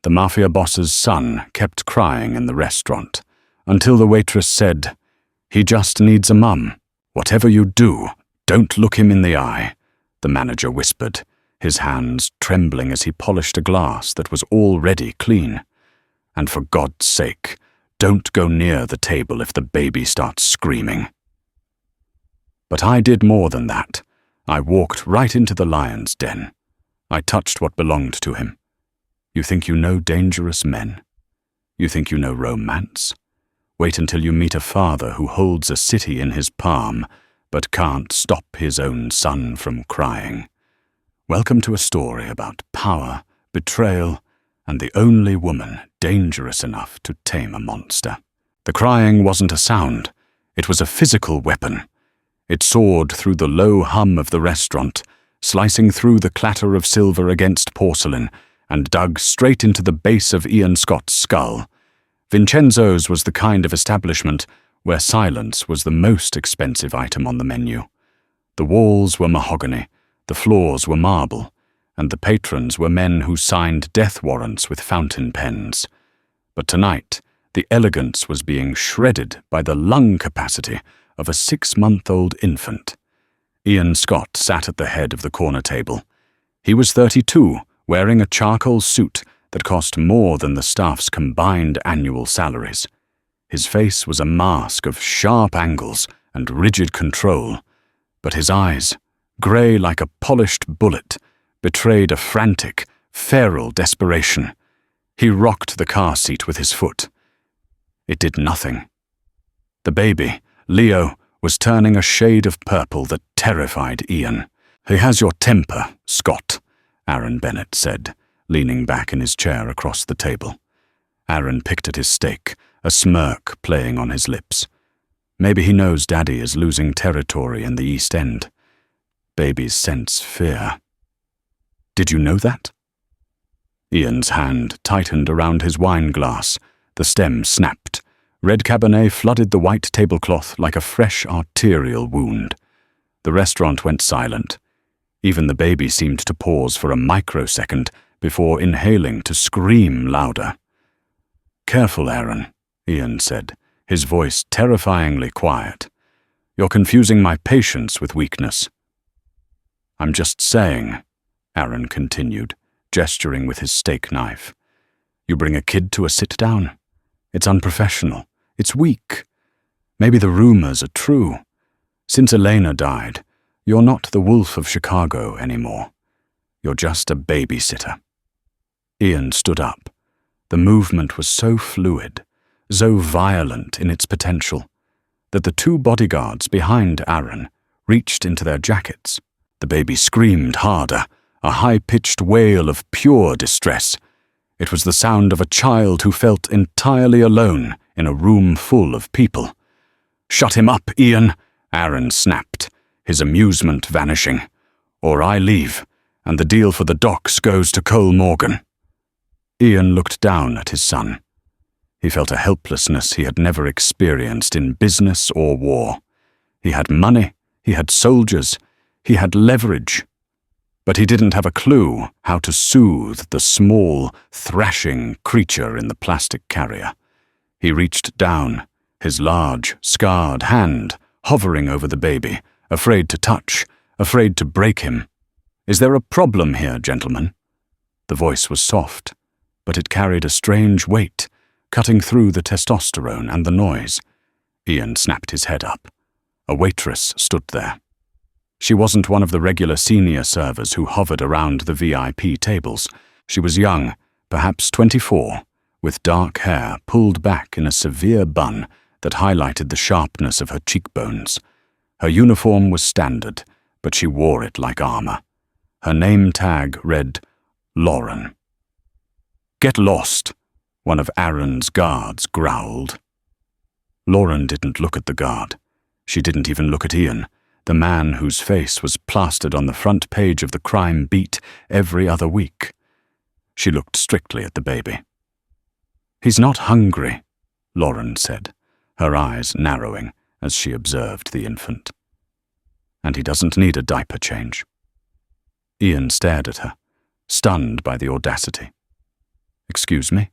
The Mafia boss's son kept crying in the restaurant, until the waitress said, "He just needs a mum. Whatever you do, don't look him in the eye," the manager whispered, his hands trembling as he polished a glass that was already clean. "And for God's sake, don't go near the table if the baby starts screaming." But I did more than that. I walked right into the lion's den. I touched what belonged to him. You think you know dangerous men? You think you know romance? Wait until you meet a father who holds a city in his palm, but can't stop his own son from crying. Welcome to a story about power, betrayal, and the only woman dangerous enough to tame a monster. The crying wasn't a sound. It was a physical weapon. It soared through the low hum of the restaurant, slicing through the clatter of silver against porcelain, and dug straight into the base of Ian Scott's skull. Vincenzo's was the kind of establishment where silence was the most expensive item on the menu. The walls were mahogany, the floors were marble, and the patrons were men who signed death warrants with fountain pens. But tonight, the elegance was being shredded by the lung capacity of a 6-month-old infant. Ian Scott sat at the head of the corner table. He was 32, wearing a charcoal suit that cost more than the staff's combined annual salaries. His face was a mask of sharp angles and rigid control, but his eyes, grey like a polished bullet, betrayed a frantic, feral desperation. He rocked the car seat with his foot. It did nothing. The baby, Leo, was turning a shade of purple that terrified Ian. "He has your temper, Scott," Aaron Bennett said, leaning back in his chair across the table. Aaron picked at his steak, a smirk playing on his lips. Maybe he knows Daddy is losing territory in the East End. Babies sense fear. "Did you know that?" Ian's hand tightened around his wine glass. The stem snapped. Red Cabernet flooded the white tablecloth like a fresh arterial wound. The restaurant went silent. Even the baby seemed to pause for a microsecond before inhaling to scream louder. "Careful, Aaron," Ian said, his voice terrifyingly quiet. "You're confusing my patience with weakness." "I'm just saying," Aaron continued, gesturing with his steak knife. "You bring a kid to a sit-down? It's unprofessional. It's weak. Maybe the rumors are true. Since Elena died, you're not the Wolf of Chicago anymore. You're just a babysitter." Ian stood up. The movement was so fluid, so violent in its potential, that the 2 bodyguards behind Aaron reached into their jackets. The baby screamed harder, a high-pitched wail of pure distress. It was the sound of a child who felt entirely alone in a room full of people. "Shut him up, Ian," Aaron snapped, his amusement vanishing. "Or I leave, and the deal for the docks goes to Cole Morgan." Ian looked down at his son. He felt a helplessness he had never experienced in business or war. He had money, he had soldiers, he had leverage. But he didn't have a clue how to soothe the small, thrashing creature in the plastic carrier. He reached down, his large, scarred hand hovering over the baby, afraid to touch, afraid to break him. "Is there a problem here, gentlemen?" The voice was soft, but it carried a strange weight, cutting through the testosterone and the noise. Ian snapped his head up. A waitress stood there. She wasn't one of the regular senior servers who hovered around the VIP tables. She was young, perhaps 24, with dark hair pulled back in a severe bun that highlighted the sharpness of her cheekbones. Her uniform was standard, but she wore it like armor. Her name tag read, Lauren. "Get lost," one of Aaron's guards growled. Lauren didn't look at the guard. She didn't even look at Ian, the man whose face was plastered on the front page of the Crime Beat every other week. She looked strictly at the baby. "He's not hungry," Lauren said, her eyes narrowing as she observed the infant. "And he doesn't need a diaper change." Ian stared at her, stunned by the audacity. Excuse me?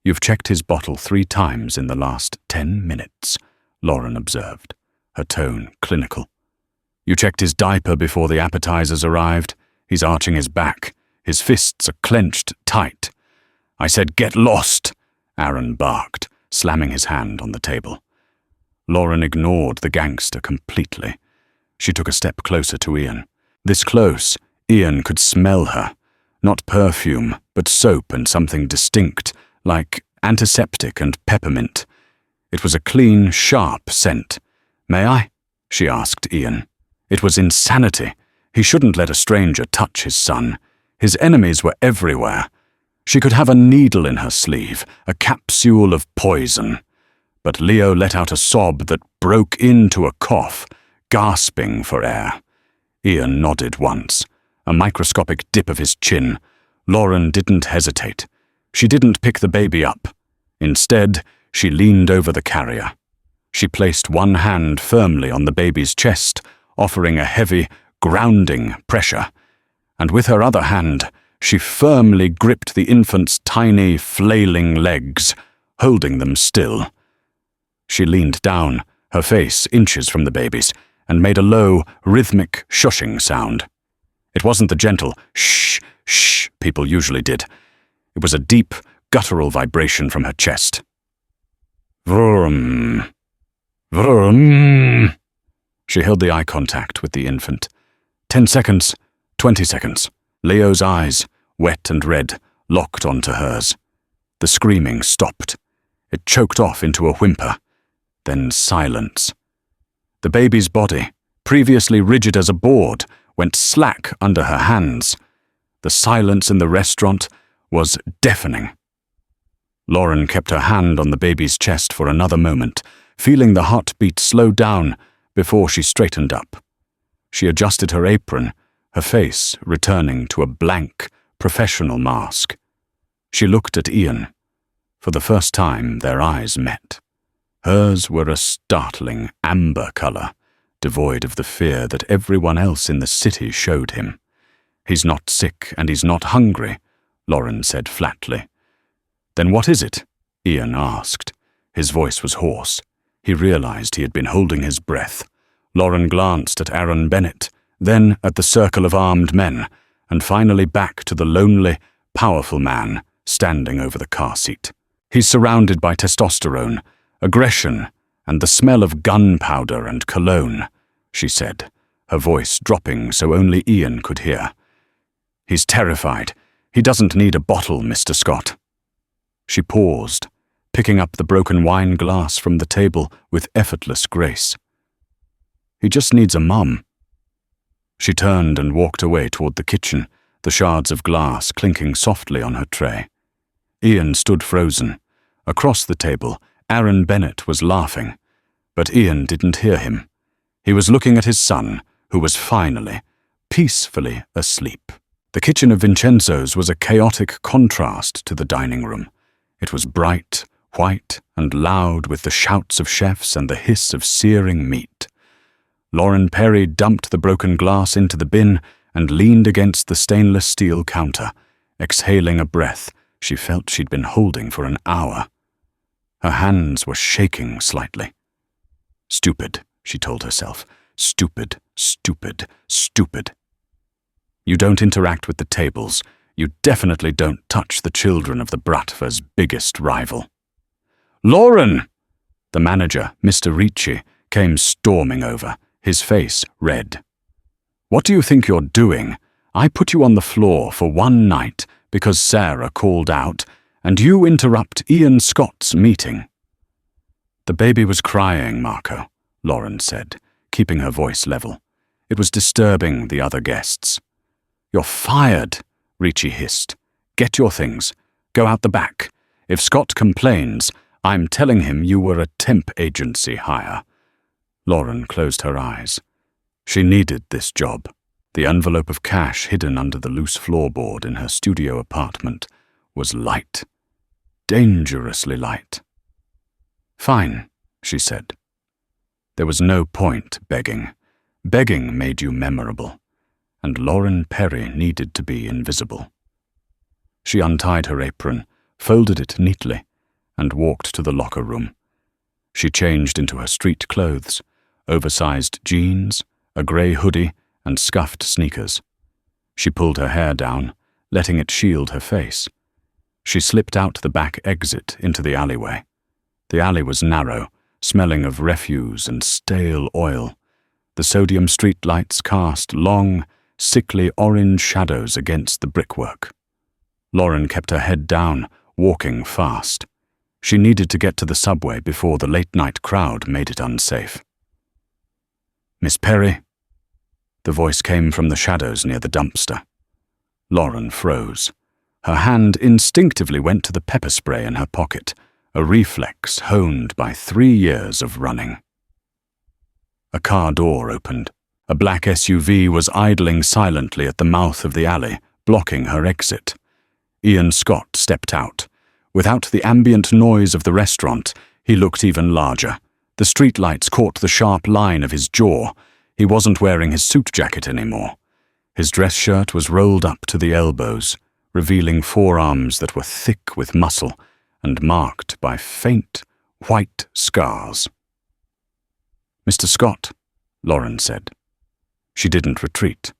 You've checked his bottle 3 times in the last 10 minutes, Lauren observed, her tone clinical. You checked his diaper before the appetizers arrived. He's arching his back. His fists are clenched tight. I said, "Get lost," Aaron barked, slamming his hand on the table. Lauren ignored the gangster completely. She took a step closer to Ian. This close, Ian could smell her. Not perfume, but soap and something distinct, like antiseptic and peppermint. It was a clean, sharp scent. "May I?" she asked Ian. It was insanity. He shouldn't let a stranger touch his son. His enemies were everywhere. She could have a needle in her sleeve, a capsule of poison. But Leo let out a sob that broke into a cough, gasping for air. Ian nodded once, a microscopic dip of his chin. Lauren didn't hesitate. She didn't pick the baby up. Instead, she leaned over the carrier. She placed one hand firmly on the baby's chest, offering a heavy, grounding pressure. And with her other hand, she firmly gripped the infant's tiny, flailing legs, holding them still. She leaned down, her face inches from the baby's, and made a low, rhythmic shushing sound. It wasn't the gentle shh, shh people usually did. It was a deep, guttural vibration from her chest. Vroom. Vroom. She held the eye contact with the infant. 10 seconds, 20 seconds. Leo's eyes, wet and red, locked onto hers. The screaming stopped. It choked off into a whimper. Then silence. The baby's body, previously rigid as a board, went slack under her hands. The silence in the restaurant was deafening. Lauren kept her hand on the baby's chest for another moment, feeling the heartbeat slow down before she straightened up. She adjusted her apron, her face returning to a blank, professional mask. She looked at Ian. For the first time, their eyes met. Hers were a startling amber color, devoid of the fear that everyone else in the city showed him. "He's not sick and he's not hungry," Lauren said flatly. "Then what is it?" Ian asked. His voice was hoarse. He realized he had been holding his breath. Lauren glanced at Aaron Bennett, then at the circle of armed men, and finally back to the lonely, powerful man standing over the car seat. "He's surrounded by testosterone, aggression, and the smell of gunpowder and cologne," she said, her voice dropping so only Ian could hear. "He's terrified. He doesn't need a bottle, Mr. Scott." She paused, picking up the broken wine glass from the table with effortless grace. "He just needs a mum." She turned and walked away toward the kitchen, the shards of glass clinking softly on her tray. Ian stood frozen. Across the table, Aaron Bennett was laughing, but Ian didn't hear him. He was looking at his son, who was finally, peacefully asleep. The kitchen of Vincenzo's was a chaotic contrast to the dining room. It was bright, white, and loud with the shouts of chefs and the hiss of searing meat. Lauren Perry dumped the broken glass into the bin and leaned against the stainless steel counter, exhaling a breath she felt she'd been holding for an hour. Her hands were shaking slightly. "Stupid," she told herself. "Stupid, stupid, stupid." You don't interact with the tables. You definitely don't touch the children of the Bratva's biggest rival. "Lauren!" The manager, Mr. Ricci, came storming over, his face red. "What do you think you're doing? I put you on the floor for one night because Sarah called out, and you interrupt Ian Scott's meeting." "The baby was crying, Marco," Lauren said, keeping her voice level. It was disturbing the other guests. "You're fired," Ricci hissed. "Get your things. Go out the back. If Scott complains, I'm telling him you were a temp agency hire." Lauren closed her eyes. She needed this job. The envelope of cash hidden under the loose floorboard in her studio apartment was light. Dangerously light. "Fine," she said. There was no point begging. Begging made you memorable, and Lauren Perry needed to be invisible. She untied her apron, folded it neatly, and walked to the locker room. She changed into her street clothes, oversized jeans, a grey hoodie, and scuffed sneakers. She pulled her hair down, letting it shield her face. She slipped out the back exit into the alleyway. The alley was narrow, smelling of refuse and stale oil. The sodium streetlights cast long, sickly orange shadows against the brickwork. Lauren kept her head down, walking fast. She needed to get to the subway before the late-night crowd made it unsafe. "Miss Perry?" The voice came from the shadows near the dumpster. Lauren froze. Her hand instinctively went to the pepper spray in her pocket, a reflex honed by 3 years of running. A car door opened. A black SUV was idling silently at the mouth of the alley, blocking her exit. Ian Scott stepped out. Without the ambient noise of the restaurant, he looked even larger. The streetlights caught the sharp line of his jaw. He wasn't wearing his suit jacket anymore. His dress shirt was rolled up to the elbows, revealing forearms that were thick with muscle and marked by faint, white scars. "Mr. Scott," Lauren said. She didn't retreat.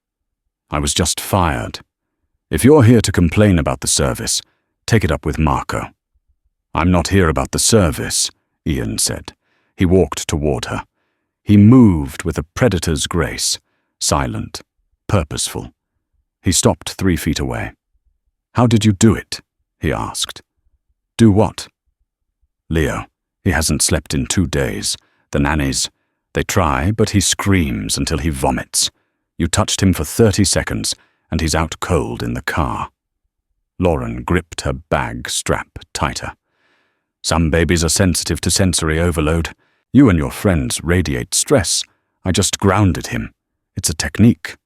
"I was just fired. If you're here to complain about the service, take it up with Marco." "I'm not here about the service," Ian said. He walked toward her. He moved with a predator's grace, silent, purposeful. He stopped 3 feet away. "How did you do it?" he asked. "Do what?" "Leo. He hasn't slept in 2 days. The nannies, they try, but he screams until he vomits. You touched him for 30 seconds, and he's out cold in the car." Lauren gripped her bag strap tighter. "Some babies are sensitive to sensory overload. You and your friends radiate stress. I just grounded him. It's a technique."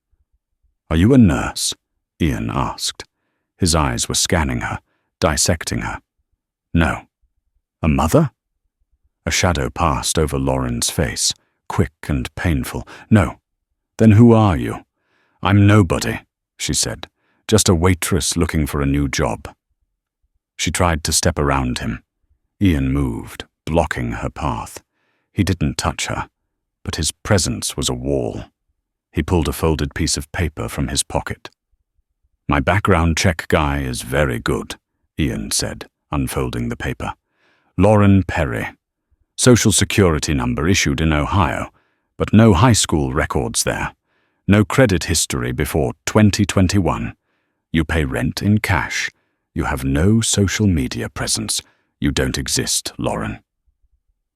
"Are you a nurse?" Ian asked. His eyes were scanning her, dissecting her. "No." "A mother?" A shadow passed over Lauren's face, quick and painful. "No." "Then who are you?" "I'm nobody," she said. "Just a waitress looking for a new job." She tried to step around him. Ian moved, blocking her path. He didn't touch her, but his presence was a wall. He pulled a folded piece of paper from his pocket. "My background check guy is very good," Ian said, unfolding the paper. "Lauren Perry. Social Security number issued in Ohio, but no high school records there. No credit history before 2021. You pay rent in cash. You have no social media presence. You don't exist, Lauren."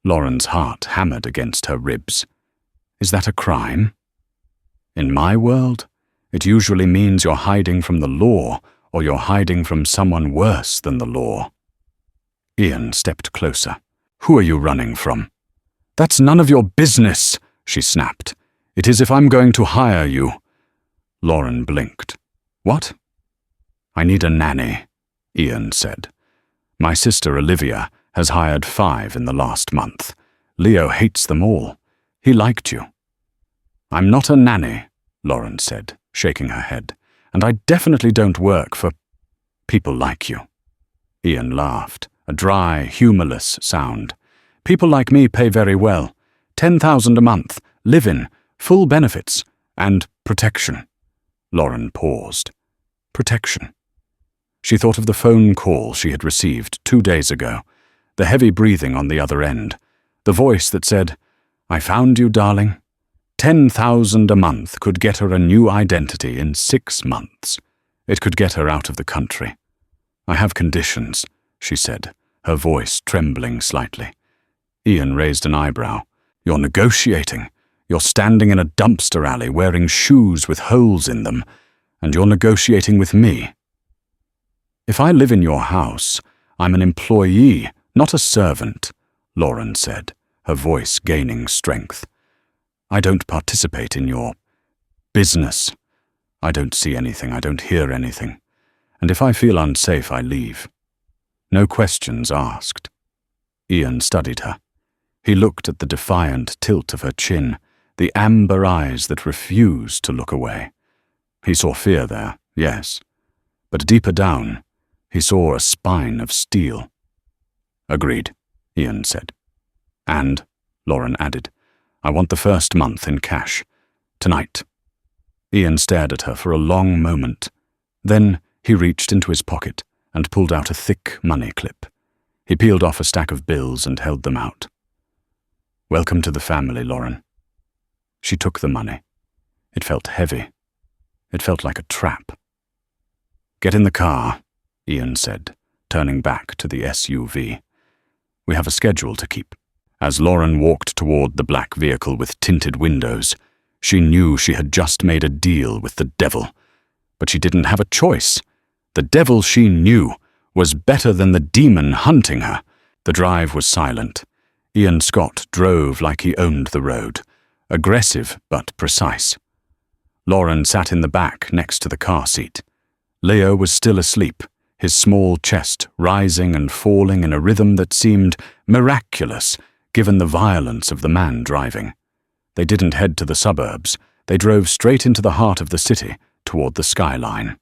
Lauren's heart hammered against her ribs. "Is that a crime?" "In my world, it usually means you're hiding from the law, or you're hiding from someone worse than the law." Ian stepped closer. "Who are you running from?" "That's none of your business," she snapped. "It is if I'm going to hire you." Lauren blinked. "What?" "I need a nanny," Ian said. "My sister Olivia has hired 5 in the last month. Leo hates them all. He liked you." "I'm not a nanny," Lauren said, shaking her head. "And I definitely don't work for people like you." Ian laughed, a dry, humorless sound. "People like me pay very well. 10,000 a month, live-in, full benefits, and protection." Lauren paused. Protection. She thought of the phone call she had received 2 days ago, the heavy breathing on the other end, the voice that said, "I found you, darling." 10,000 a month could get her a new identity in 6 months. It could get her out of the country. "I have conditions," she said, her voice trembling slightly. Ian raised an eyebrow. "You're negotiating. You're standing in a dumpster alley wearing shoes with holes in them, and you're negotiating with me." "If I live in your house, I'm an employee, not a servant," Lauren said, her voice gaining strength. "I don't participate in your business. I don't see anything, I don't hear anything. And if I feel unsafe, I leave. No questions asked." Ian studied her. He looked at the defiant tilt of her chin, the amber eyes that refused to look away. He saw fear there, yes, but deeper down, He saw a spine of steel. "Agreed," Ian said. "And," Lauren added, "I want the first month in cash. Tonight." Ian stared at her for a long moment. Then he reached into his pocket and pulled out a thick money clip. He peeled off a stack of bills and held them out. "Welcome to the family, Lauren." She took the money. It felt heavy. It felt like a trap. "Get in the car," Ian said, turning back to the SUV. "We have a schedule to keep." As Lauren walked toward the black vehicle with tinted windows, she knew she had just made a deal with the devil. But she didn't have a choice. The devil she knew was better than the demon hunting her. The drive was silent. Ian Scott drove like he owned the road, aggressive but precise. Lauren sat in the back next to the car seat. Leo was still asleep, his small chest rising and falling in a rhythm that seemed miraculous given the violence of the man driving. They didn't head to the suburbs. They drove straight into the heart of the city, toward the skyline.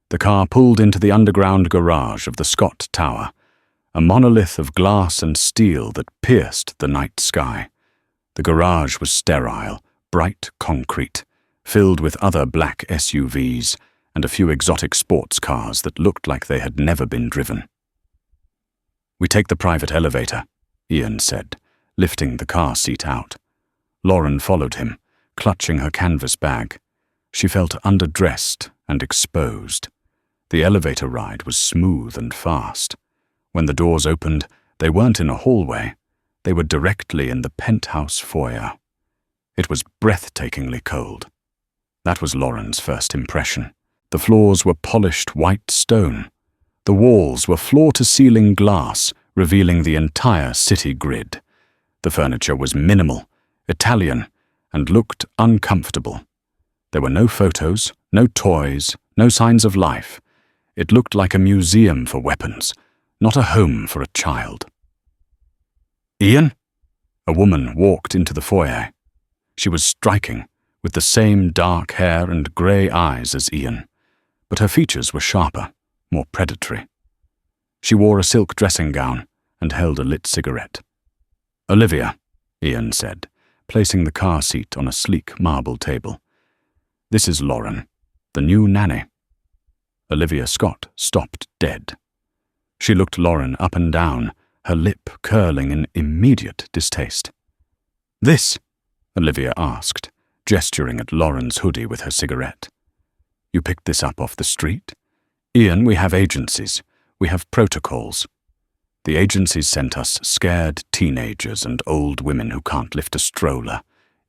The car pulled into the underground garage of the Scott Tower, a monolith of glass and steel that pierced the night sky. The garage was sterile, bright concrete, filled with other black SUVs and a few exotic sports cars that looked like they had never been driven. "We take the private elevator," Ian said, lifting the car seat out. Lauren followed him, clutching her canvas bag. She felt underdressed and exposed. The elevator ride was smooth and fast. When the doors opened, they weren't in a hallway. They were directly in the penthouse foyer. It was breathtakingly cold. That was Lauren's first impression. The floors were polished white stone. The walls were floor-to-ceiling glass, revealing the entire city grid. The furniture was minimal, Italian, and looked uncomfortable. There were no photos, no toys, no signs of life. It looked like a museum for weapons, not a home for a child. "Ian?" A woman walked into the foyer. She was striking, with the same dark hair and grey eyes as Ian, but her features were sharper, more predatory. She wore a silk dressing gown and held a lit cigarette. "Olivia," Ian said, placing the car seat on a sleek marble table. "This is Lauren, the new nanny." Olivia Scott stopped dead. She looked Lauren up and down, her lip curling in immediate distaste. "This?" Olivia asked, gesturing at Lauren's hoodie with her cigarette. "You picked this up off the street?" "Ian, we have agencies. We have protocols." "The agencies sent us scared teenagers and old women who can't lift a stroller,"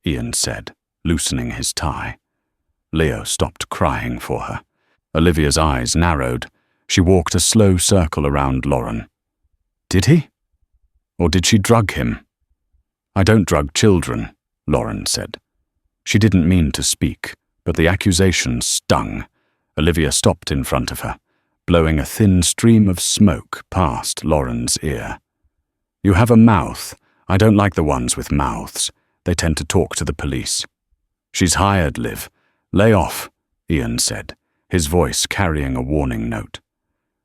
Ian said, loosening his tie. Leo stopped crying for her. Olivia's eyes narrowed. She walked a slow circle around Lauren. "Did he? Or did she drug him?" "I don't drug children," Lauren said. She didn't mean to speak, but the accusation stung. Olivia stopped in front of her, blowing a thin stream of smoke past Lauren's ear. "You have a mouth. I don't like the ones with mouths. They tend to talk to the police." "She's hired, Liv. Lay off," Ian said, his voice carrying a warning note.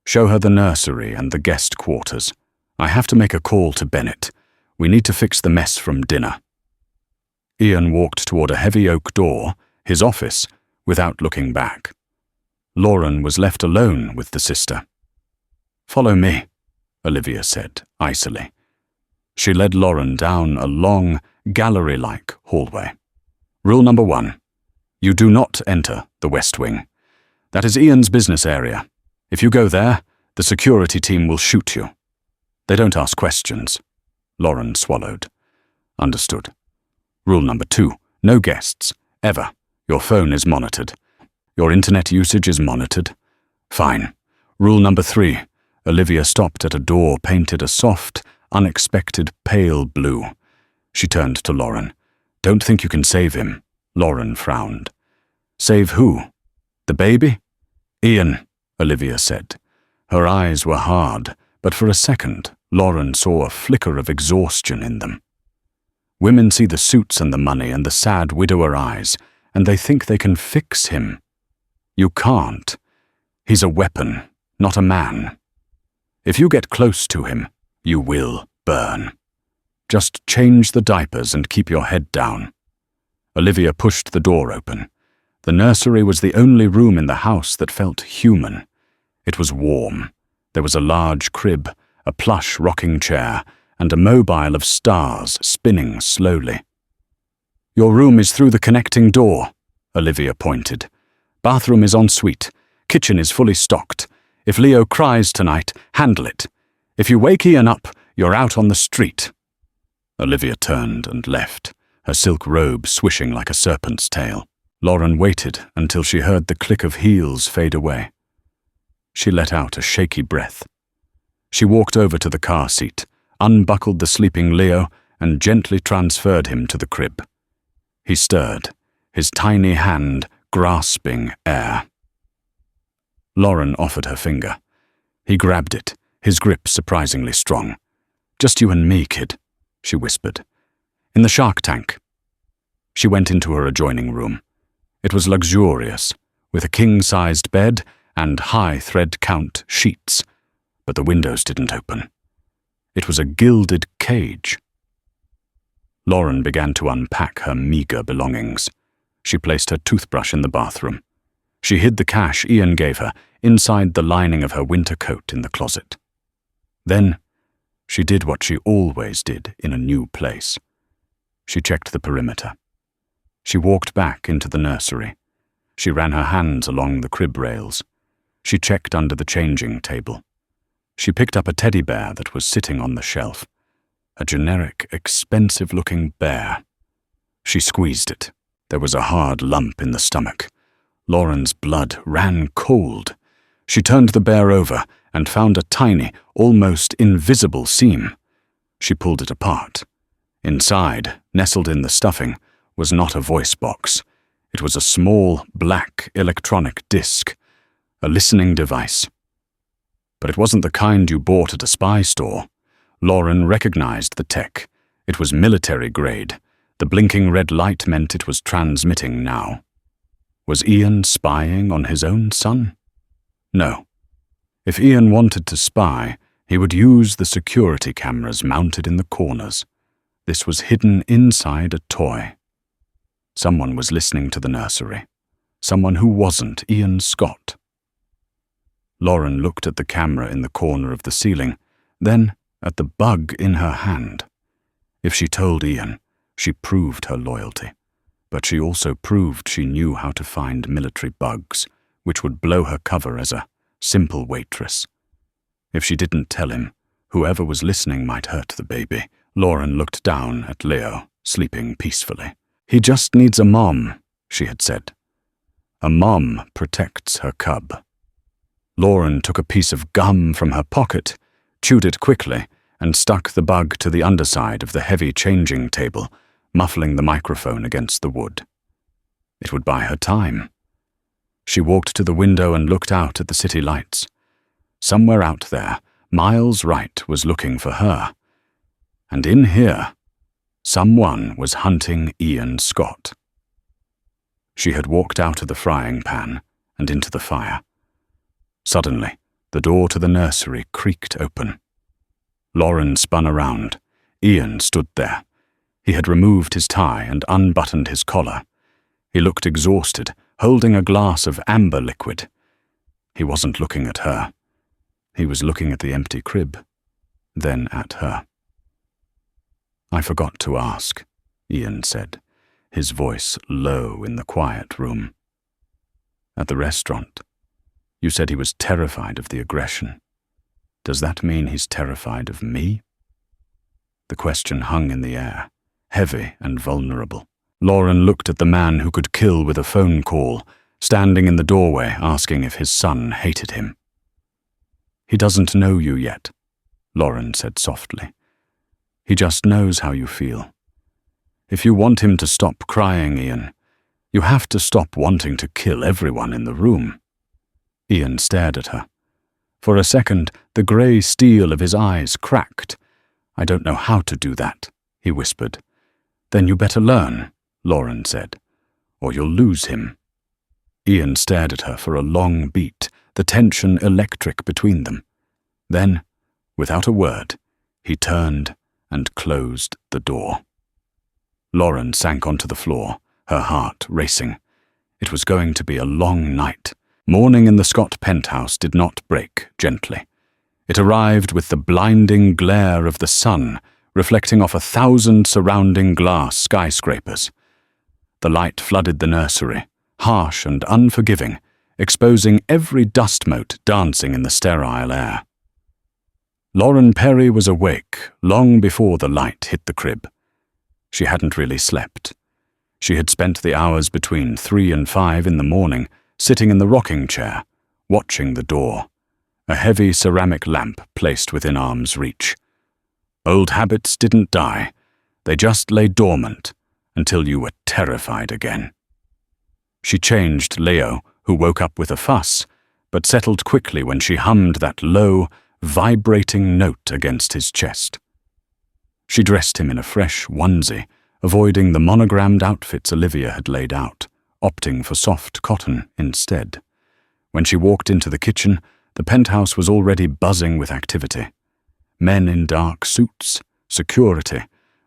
"Show her the nursery and the guest quarters. I have to make a call to Bennett. We need to fix the mess from dinner." Ian walked toward a heavy oak door, his office, without looking back. Lauren was left alone with the sister. "Follow me," Olivia said, icily. She led Lauren down a long, gallery-like hallway. "Rule number 1. You do not enter the West Wing. That is Ian's business area. If you go there, the security team will shoot you. They don't ask questions." Lauren swallowed. "Understood." "Rule number 2. No guests. Ever. Your phone is monitored. Your internet usage is monitored." "Fine." "Rule number 3. Olivia stopped at a door painted a soft, unexpected pale blue. She turned to Lauren. "Don't think you can save him." Lauren frowned. "Save who? The baby?" "Ian," Olivia said. Her eyes were hard, but for a second, Lauren saw a flicker of exhaustion in them. Women see the suits and the money and the sad widower eyes, and they think they can fix him. You can't. He's a weapon, not a man. If you get close to him, you will burn. Just change the diapers and keep your head down. Olivia pushed the door open. The nursery was the only room in the house that felt human. It was warm. There was a large crib, a plush rocking chair, and a mobile of stars spinning slowly. Your room is through the connecting door, Olivia pointed. Bathroom is en suite. Kitchen is fully stocked. If Leo cries tonight, handle it. If you wake Ian up, you're out on the street. Olivia turned and left, her silk robe swishing like a serpent's tail. Lauren waited until she heard the click of heels fade away. She let out a shaky breath. She walked over to the car seat, unbuckled the sleeping Leo, and gently transferred him to the crib. He stirred, his tiny hand grasping air. Lauren offered her finger. He grabbed it, his grip surprisingly strong. "Just you and me, kid," she whispered. "In the shark tank." She went into her adjoining room. It was luxurious, with a king-sized bed and high thread count sheets, but the windows didn't open. It was a gilded cage. Lauren began to unpack her meager belongings. She placed her toothbrush in the bathroom. She hid the cash Ian gave her inside the lining of her winter coat in the closet. Then, she did what she always did in a new place. She checked the perimeter. She walked back into the nursery. She ran her hands along the crib rails. She checked under the changing table. She picked up a teddy bear that was sitting on the shelf. A generic, expensive-looking bear. She squeezed it. There was a hard lump in the stomach. Lauren's blood ran cold. She turned the bear over and found a tiny, almost invisible seam. She pulled it apart. Inside, nestled in the stuffing, was not a voice box. It was a small, black electronic disc, a listening device. But it wasn't the kind you bought at a spy store. Lauren recognized the tech. It was military grade. The blinking red light meant it was transmitting now. Was Ian spying on his own son? No. If Ian wanted to spy, he would use the security cameras mounted in the corners. This was hidden inside a toy. Someone was listening to the nursery. Someone who wasn't Ian Scott. Lauren looked at the camera in the corner of the ceiling, then at the bug in her hand. If she told Ian, she proved her loyalty. But she also proved she knew how to find military bugs, which would blow her cover as a simple waitress. If she didn't tell him, whoever was listening might hurt the baby. Lauren looked down at Leo, sleeping peacefully. "He just needs a mom," she had said. A mom protects her cub. Lauren took a piece of gum from her pocket, chewed it quickly, and stuck the bug to the underside of the heavy changing table, muffling the microphone against the wood. It would buy her time. She walked to the window and looked out at the city lights. Somewhere out there, Miles Wright was looking for her. And in here, someone was hunting Ian Scott. She had walked out of the frying pan and into the fire. Suddenly, the door to the nursery creaked open. Lauren spun around. Ian stood there. He had removed his tie and unbuttoned his collar. He looked exhausted, holding a glass of amber liquid. He wasn't looking at her. He was looking at the empty crib, then at her. "I forgot to ask," Ian said, his voice low in the quiet room. "At the restaurant, you said he was terrified of the aggression. Does that mean he's terrified of me?" The question hung in the air, heavy and vulnerable. Lauren looked at the man who could kill with a phone call, standing in the doorway asking if his son hated him. "He doesn't know you yet," Lauren said softly. "He just knows how you feel. If you want him to stop crying, Ian, you have to stop wanting to kill everyone in the room." Ian stared at her. For a second, the grey steel of his eyes cracked. "I don't know how to do that," he whispered. "Then you better learn," Lauren said, "or you'll lose him." Ian stared at her for a long beat, the tension electric between them. Then, without a word, he turned and closed the door. Lauren sank onto the floor, her heart racing. It was going to be a long night. Morning in the Scott penthouse did not break gently. It arrived with the blinding glare of the sun, reflecting off 1,000 surrounding glass skyscrapers. The light flooded the nursery, harsh and unforgiving, exposing every dust mote dancing in the sterile air. Lauren Perry was awake long before the light hit the crib. She hadn't really slept. She had spent the hours between 3 and 5 in the morning sitting in the rocking chair, watching the door, a heavy ceramic lamp placed within arm's reach. Old habits didn't die, they just lay dormant until you were terrified again. She changed Leo, who woke up with a fuss, but settled quickly when she hummed that low, vibrating note against his chest. She dressed him in a fresh onesie, avoiding the monogrammed outfits Olivia had laid out, opting for soft cotton instead. When she walked into the kitchen, the penthouse was already buzzing with activity. Men in dark suits, security,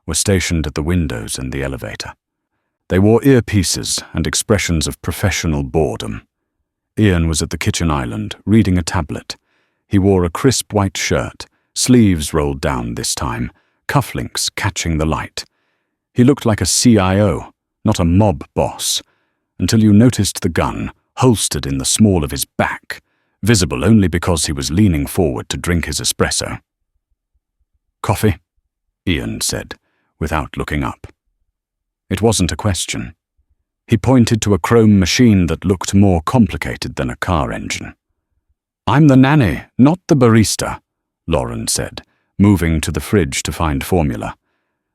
were stationed at the windows and the elevator. They wore earpieces and expressions of professional boredom. Ian was at the kitchen island, reading a tablet. He wore a crisp white shirt, sleeves rolled down this time, cufflinks catching the light. He looked like a CIO, not a mob boss, until you noticed the gun holstered in the small of his back, visible only because he was leaning forward to drink his espresso. "Coffee?" Ian said, without looking up. It wasn't a question. He pointed to a chrome machine that looked more complicated than a car engine. "I'm the nanny, not the barista," Lauren said, moving to the fridge to find formula.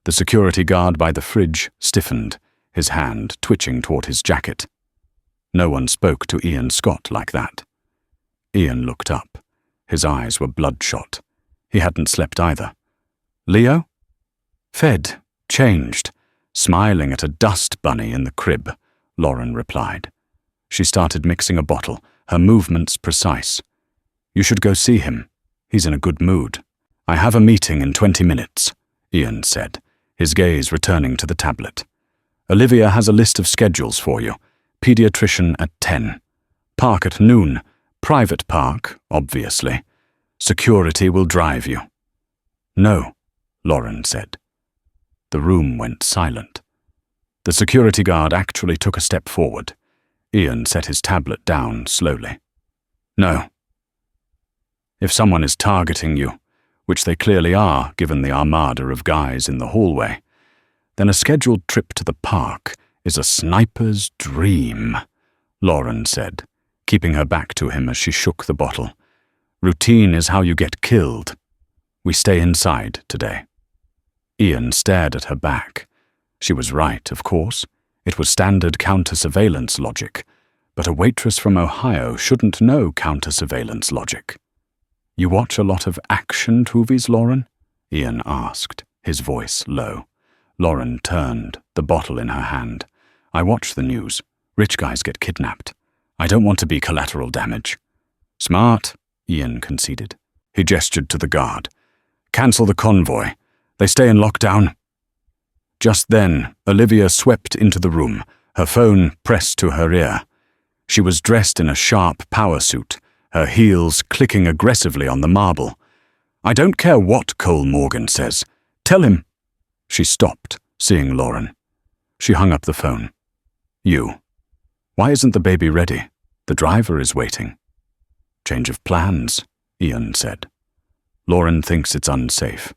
The security guard by the fridge stiffened, his hand twitching toward his jacket. No one spoke to Ian Scott like that. Ian looked up. His eyes were bloodshot. He hadn't slept either. "Leo?" "Fed, changed, smiling at a dust bunny in the crib," Lauren replied. She started mixing a bottle, her movements precise. "You should go see him. He's in a good mood." "I have a meeting in 20 minutes, Ian said, his gaze returning to the tablet. "Olivia has a list of schedules for you. Pediatrician at 10. Park at noon. Private park, obviously. Security will drive you." "No," Lauren said. The room went silent. The security guard actually took a step forward. Ian set his tablet down slowly. "No. If someone is targeting you, which they clearly are given the armada of guys in the hallway, then a scheduled trip to the park is a sniper's dream," Lauren said, keeping her back to him as she shook the bottle. "Routine is how you get killed. We stay inside today." Ian stared at her back. She was right, of course. It was standard counter-surveillance logic, but a waitress from Ohio shouldn't know counter-surveillance logic. "You watch a lot of action movies, Lauren?" Ian asked, his voice low. Lauren turned, the bottle in her hand. "I watch the news. Rich guys get kidnapped. I don't want to be collateral damage." "Smart," Ian conceded. He gestured to the guard. "Cancel the convoy. They stay in lockdown." Just then, Olivia swept into the room, her phone pressed to her ear. She was dressed in a sharp power suit, her heels clicking aggressively on the marble. "I don't care what Cole Morgan says. Tell him." She stopped, seeing Lauren. She hung up the phone. "You. Why isn't the baby ready? The driver is waiting." "Change of plans," Ian said. "Lauren thinks it's unsafe."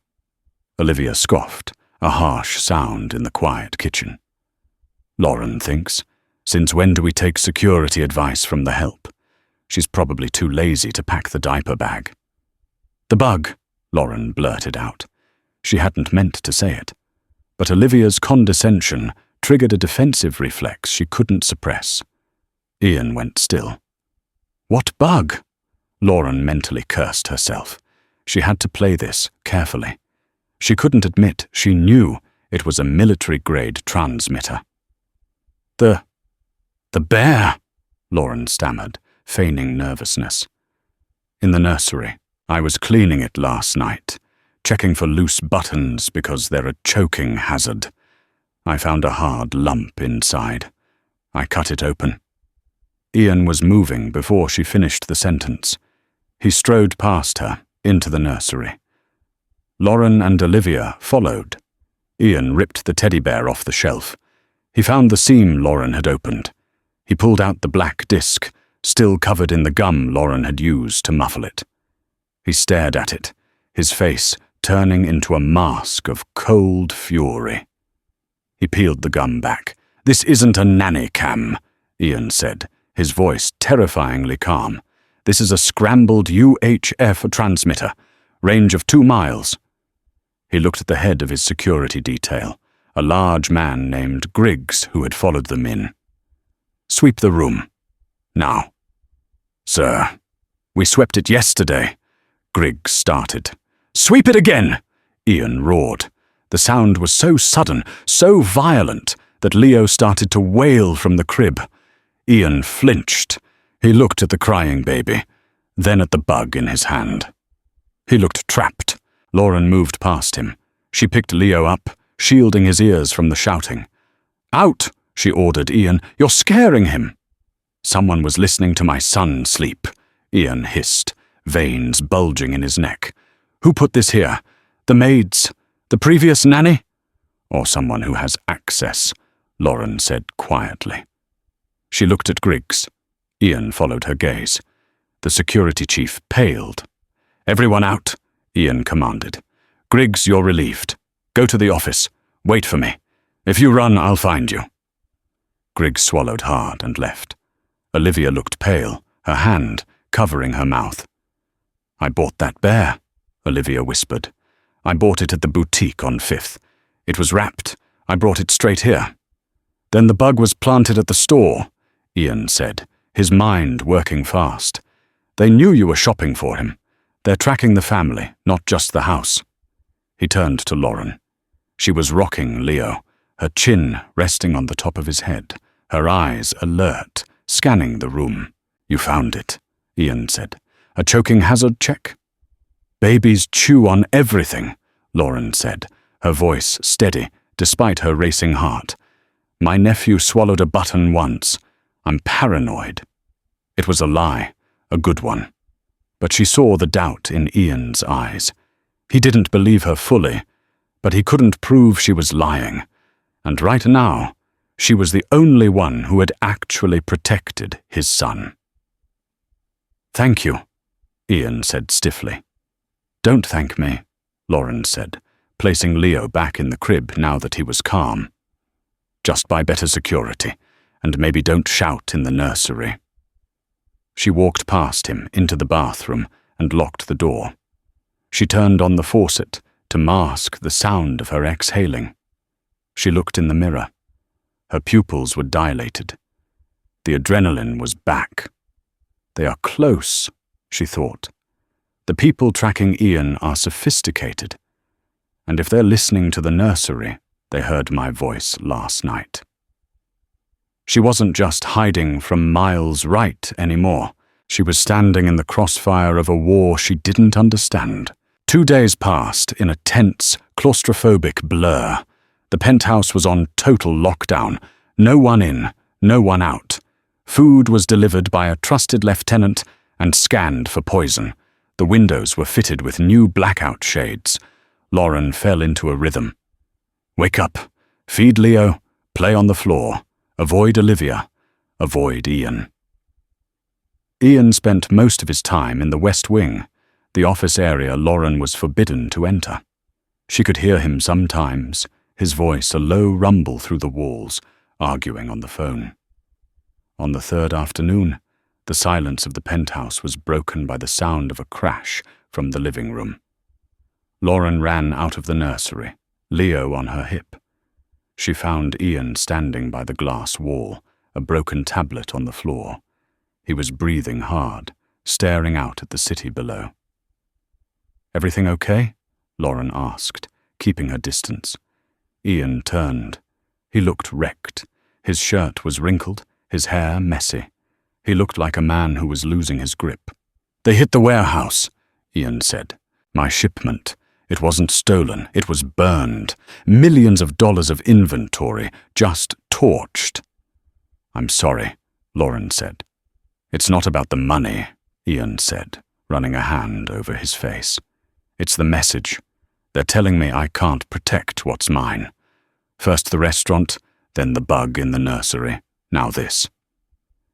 Olivia scoffed, a harsh sound in the quiet kitchen. "Lauren thinks? Since when do we take security advice from the help? She's probably too lazy to pack the diaper bag." "The bug," Lauren blurted out. She hadn't meant to say it, but Olivia's condescension triggered a defensive reflex she couldn't suppress. Ian went still. "What bug?" Lauren mentally cursed herself. She had to play this carefully. She couldn't admit she knew it was a military-grade transmitter. The bear," Lauren stammered, feigning nervousness. In the nursery. I was cleaning it last night, checking for loose buttons because they're a choking hazard. I found a hard lump inside. I cut it open. Ian was moving before she finished the sentence. He strode past her, into the nursery. Lauren and Olivia followed. Ian ripped the teddy bear off the shelf. He found the seam Lauren had opened. He pulled out the black disc, still covered in the gum Lauren had used to muffle it. He stared at it, his face turning into a mask of cold fury. He peeled the gum back. "This isn't a nanny cam," Ian said, his voice terrifyingly calm. "This is a scrambled UHF transmitter, range of 2 miles. He looked at the head of his security detail, a large man named Griggs who had followed them in. "Sweep the room. Now." "Sir, we swept it yesterday," Griggs started. "Sweep it again!" Ian roared. The sound was so sudden, so violent, that Leo started to wail from the crib. Ian flinched. He looked at the crying baby, then at the bug in his hand. He looked trapped. Lauren moved past him. She picked Leo up, shielding his ears from the shouting. "Out!" she ordered Ian. "You're scaring him." "Someone was listening to my son sleep," Ian hissed, veins bulging in his neck. "Who put this here? The maids? The previous nanny?" "Or someone who has access," Lauren said quietly. She looked at Griggs. Ian followed her gaze. The security chief paled. "Everyone out," Ian commanded. "Griggs, you're relieved. Go to the office. Wait for me. If you run, I'll find you." Griggs swallowed hard and left. Olivia looked pale, her hand covering her mouth. "I bought that bear," Olivia whispered. "I bought it at the boutique on 5th. It was wrapped. I brought it straight here." "Then the bug was planted at the store," Ian said, his mind working fast. "They knew you were shopping for him. They're tracking the family, not just the house." He turned to Lauren. She was rocking Leo, her chin resting on the top of his head, her eyes alert, scanning the room. "You found it," Ian said. "A choking hazard check?" "Babies chew on everything," Lauren said, her voice steady despite her racing heart. "My nephew swallowed a button once. I'm paranoid." It was a lie, a good one. But she saw the doubt in Ian's eyes. He didn't believe her fully, but he couldn't prove she was lying. And right now, she was the only one who had actually protected his son. "Thank you," Ian said stiffly. "Don't thank me," Lauren said, placing Leo back in the crib now that he was calm. "Just buy better security, and maybe don't shout in the nursery." She walked past him into the bathroom and locked the door. She turned on the faucet to mask the sound of her exhaling. She looked in the mirror. Her pupils were dilated. The adrenaline was back. They are close, she thought. The people tracking Ian are sophisticated. And if they're listening to the nursery, they heard my voice last night. She wasn't just hiding from Miles Wright anymore. She was standing in the crossfire of a war she didn't understand. 2 days passed in a tense, claustrophobic blur. The penthouse was on total lockdown. No one in, no one out. Food was delivered by a trusted lieutenant and scanned for poison. The windows were fitted with new blackout shades. Lauren fell into a rhythm. Wake up, feed Leo, play on the floor, avoid Olivia, avoid Ian. Ian spent most of his time in the West Wing, the office area Lauren was forbidden to enter. She could hear him sometimes, his voice a low rumble through the walls, arguing on the phone. On the third afternoon, the silence of the penthouse was broken by the sound of a crash from the living room. Lauren ran out of the nursery, Leo on her hip. She found Ian standing by the glass wall, a broken tablet on the floor. He was breathing hard, staring out at the city below. "Everything okay?" Lauren asked, keeping her distance. Ian turned. He looked wrecked. His shirt was wrinkled, his hair messy. He looked like a man who was losing his grip. "They hit the warehouse," Ian said. "My shipment. It wasn't stolen. It was burned. Millions of dollars of inventory just torched." "I'm sorry," Lauren said. "It's not about the money," Ian said, running a hand over his face. "It's the message. They're telling me I can't protect what's mine. First the restaurant, then the bug in the nursery, now this."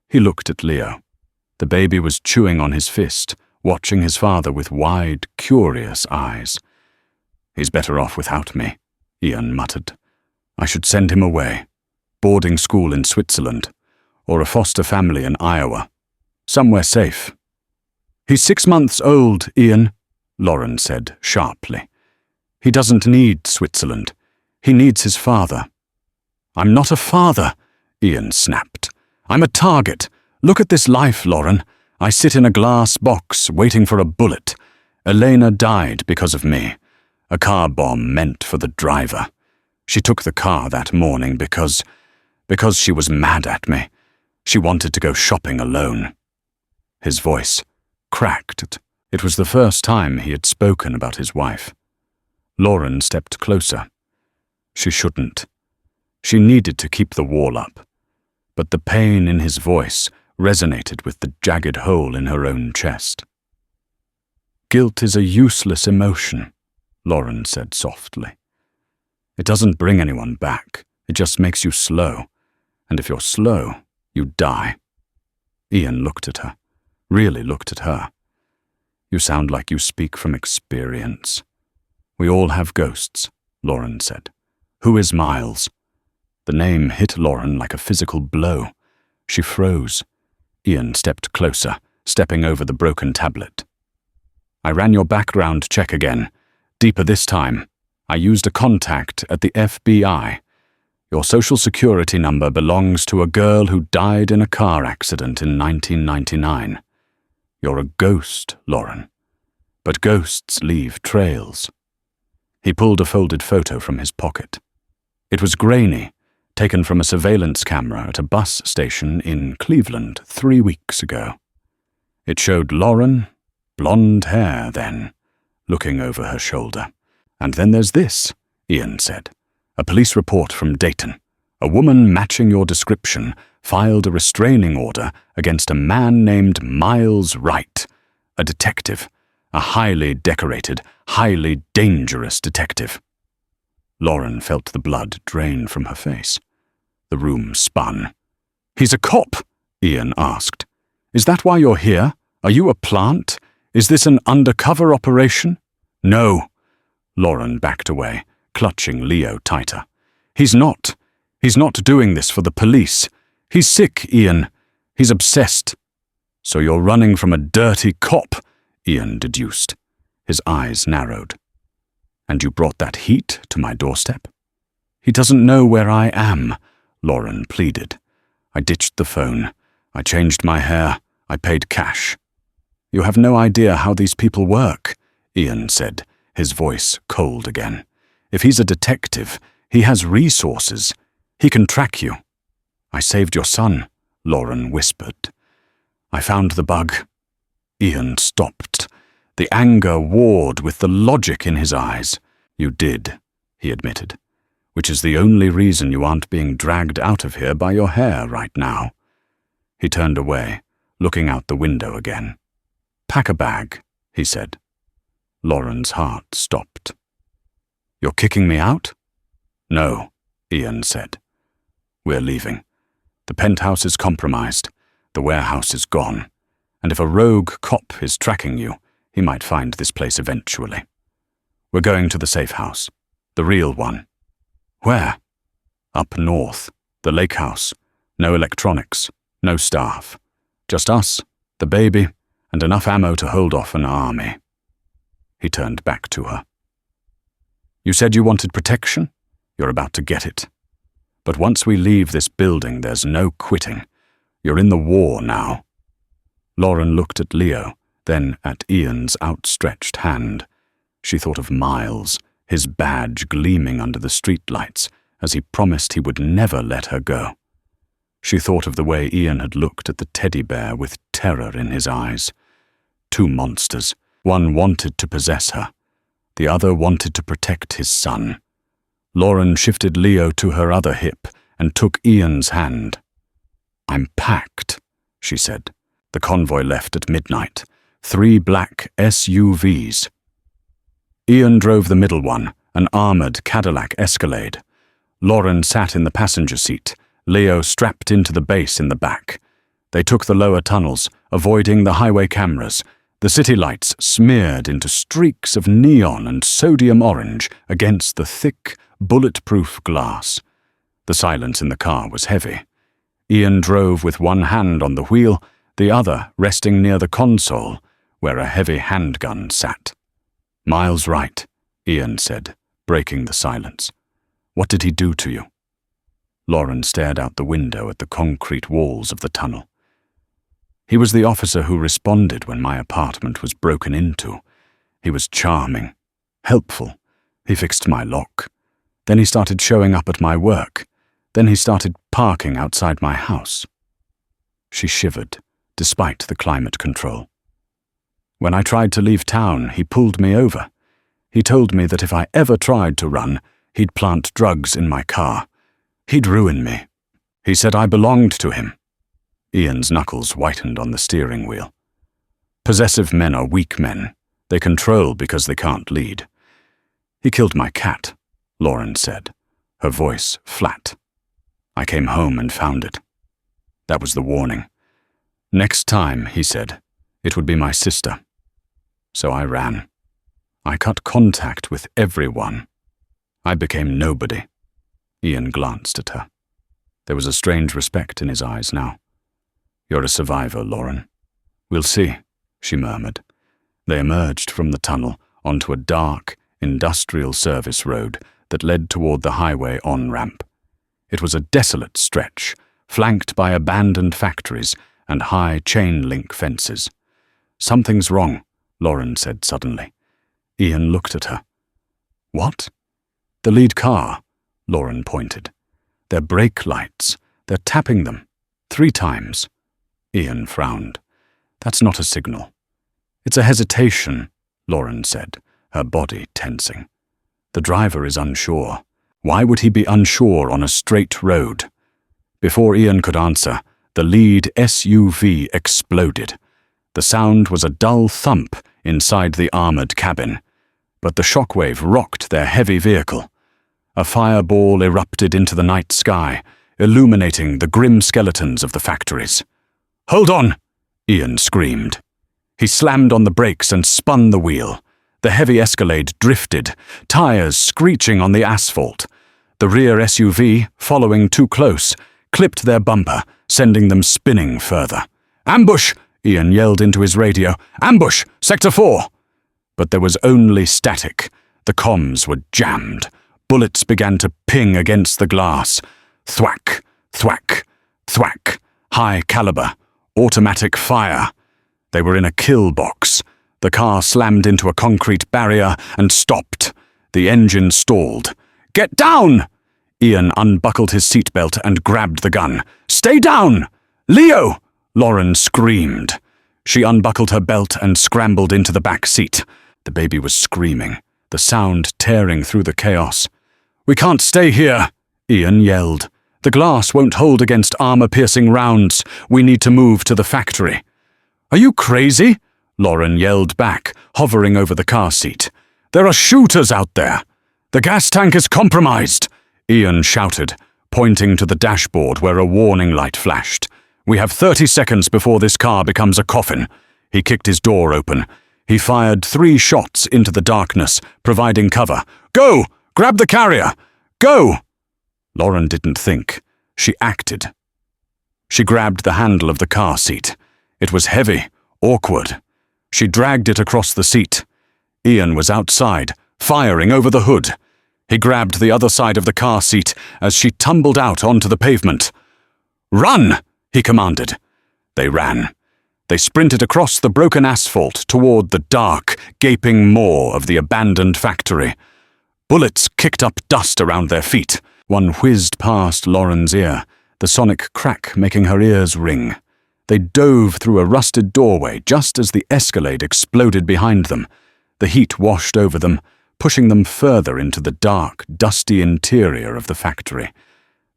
He looked at Leo. The baby was chewing on his fist, watching his father with wide, curious eyes. "He's better off without me," Ian muttered. "I should send him away. Boarding school in Switzerland, or a foster family in Iowa. Somewhere safe." "He's 6 months old, Ian," Lauren said sharply. "He doesn't need Switzerland. He needs his father." "I'm not a father," Ian snapped. "I'm a target. Look at this life, Lauren. I sit in a glass box waiting for a bullet. Elena died because of me. A car bomb meant for the driver. She took the car that morning because she was mad at me. She wanted to go shopping alone." His voice cracked. It was the first time he had spoken about his wife. Lauren stepped closer. She shouldn't. She needed to keep the wall up. But the pain in his voice resonated with the jagged hole in her own chest. "Guilt is a useless emotion," Lauren said softly. "It doesn't bring anyone back. It just makes you slow. And if you're slow, you die." Ian looked at her, really looked at her. "You sound like you speak from experience." "We all have ghosts," Lauren said. "Who is Miles?" The name hit Lauren like a physical blow. She froze. Ian stepped closer, stepping over the broken tablet. "I ran your background check again. Deeper this time. I used a contact at the FBI. Your social security number belongs to a girl who died in a car accident in 1999. You're a ghost, Lauren. But ghosts leave trails." He pulled a folded photo from his pocket. It was grainy, taken from a surveillance camera at a bus station in Cleveland 3 weeks ago. It showed Lauren, blonde hair then, looking over her shoulder. "And then there's this," Ian said. "A police report from Dayton. A woman matching your description filed a restraining order against a man named Miles Wright, a detective, a highly decorated, highly dangerous detective." Lauren felt the blood drain from her face. The room spun. "He's a cop?" Ian asked. "Is that why you're here? Are you a plant? Is this an undercover operation?" "No." Lauren backed away, clutching Leo tighter. He's not doing this for the police. He's sick, Ian. He's obsessed." "So you're running from a dirty cop," Ian deduced. His eyes narrowed. "And you brought that heat to my doorstep?" "He doesn't know where I am," Lauren pleaded. "I ditched the phone. I changed my hair. I paid cash." "You have no idea how these people work," Ian said, his voice cold again. "If he's a detective, he has resources. He can track you." "I saved your son," Lauren whispered. "I found the bug." Ian stopped. The anger warred with the logic in his eyes. "You did," he admitted, "which is the only reason you aren't being dragged out of here by your hair right now." He turned away, looking out the window again. "Pack a bag," he said. Lauren's heart stopped. "You're kicking me out?" "No," Ian said. "We're leaving. The penthouse is compromised. The warehouse is gone. And if a rogue cop is tracking you, he might find this place eventually. We're going to the safe house. The real one." "Where?" "Up north. The lake house. No electronics. No staff. Just us, the baby, and enough ammo to hold off an army." He turned back to her. "You said you wanted protection? You're about to get it. But once we leave this building, there's no quitting. You're in the war now." Lauren looked at Leo, then at Ian's outstretched hand. She thought of Miles, his badge gleaming under the streetlights, as he promised he would never let her go. She thought of the way Ian had looked at the teddy bear with terror in his eyes. Two monsters. One wanted to possess her. The other wanted to protect his son. Lauren shifted Leo to her other hip and took Ian's hand. "I'm packed," she said. The convoy left at midnight. 3 black SUVs. Ian drove the middle one, an armored Cadillac Escalade. Lauren sat in the passenger seat, Leo strapped into the base in the back. They took the lower tunnels, avoiding the highway cameras. The city lights smeared into streaks of neon and sodium orange against the thick, bulletproof glass. The silence in the car was heavy. Ian drove with one hand on the wheel, the other resting near the console, where a heavy handgun sat. "Miles right," Ian said, breaking the silence. "What did he do to you?" Lauren stared out the window at the concrete walls of the tunnel. "He was the officer who responded when my apartment was broken into. He was charming, helpful. He fixed my lock. Then he started showing up at my work. Then he started parking outside my house." She shivered, despite the climate control. "When I tried to leave town, he pulled me over. He told me that if I ever tried to run, he'd plant drugs in my car. He'd ruin me. He said I belonged to him." Ian's knuckles whitened on the steering wheel. "Possessive men are weak men. They control because they can't lead. He killed my cat," Lauren said, her voice flat. "I came home and found it. That was the warning. Next time," he said, "it would be my sister. So I ran. I cut contact with everyone. I became nobody." Ian glanced at her. There was a strange respect in his eyes now. "You're a survivor, Lauren. We'll see," she murmured. They emerged from the tunnel onto a dark, industrial service road that led toward the highway on-ramp. It was a desolate stretch, flanked by abandoned factories and high chain-link fences. "Something's wrong," Lauren said suddenly. Ian looked at her. "What?" "The lead car," Lauren pointed. "Their brake lights. They're tapping them. 3 times. Ian frowned. "That's not a signal." "It's a hesitation," Lauren said, her body tensing. "The driver is unsure. Why would he be unsure on a straight road?" Before Ian could answer, the lead SUV exploded. The sound was a dull thump inside the armored cabin, but the shockwave rocked their heavy vehicle. A fireball erupted into the night sky, illuminating the grim skeletons of the factories. "Hold on!" Ian screamed. He slammed on the brakes and spun the wheel. The heavy Escalade drifted, tires screeching on the asphalt. The rear SUV, following too close, clipped their bumper, sending them spinning further. "Ambush!" Ian yelled into his radio. "Ambush! Sector 4!" But there was only static. The comms were jammed. Bullets began to ping against the glass. Thwack, thwack, thwack. High caliber. Automatic fire. They were in a kill box. The car slammed into a concrete barrier and stopped. The engine stalled. "Get down!" Ian unbuckled his seatbelt and grabbed the gun. "Stay down! Leo!" Lauren screamed. She unbuckled her belt and scrambled into the back seat. The baby was screaming, the sound tearing through the chaos. "We can't stay here," Ian yelled. "The glass won't hold against armor-piercing rounds. We need to move to the factory." "Are you crazy?" Lauren yelled back, hovering over the car seat. "There are shooters out there. The gas tank is compromised," Ian shouted, pointing to the dashboard where a warning light flashed. "We have 30 seconds before this car becomes a coffin." He kicked his door open. He fired 3 shots into the darkness, providing cover. "Go! Grab the carrier! Go!" Lauren didn't think. She acted. She grabbed the handle of the car seat. It was heavy, awkward. She dragged it across the seat. Ian was outside, firing over the hood. He grabbed the other side of the car seat as she tumbled out onto the pavement. "Run!" he commanded. They ran. They sprinted across the broken asphalt toward the dark, gaping maw of the abandoned factory. Bullets kicked up dust around their feet. One whizzed past Lauren's ear, the sonic crack making her ears ring. They dove through a rusted doorway just as the escalade exploded behind them. The heat washed over them, pushing them further into the dark, dusty interior of the factory.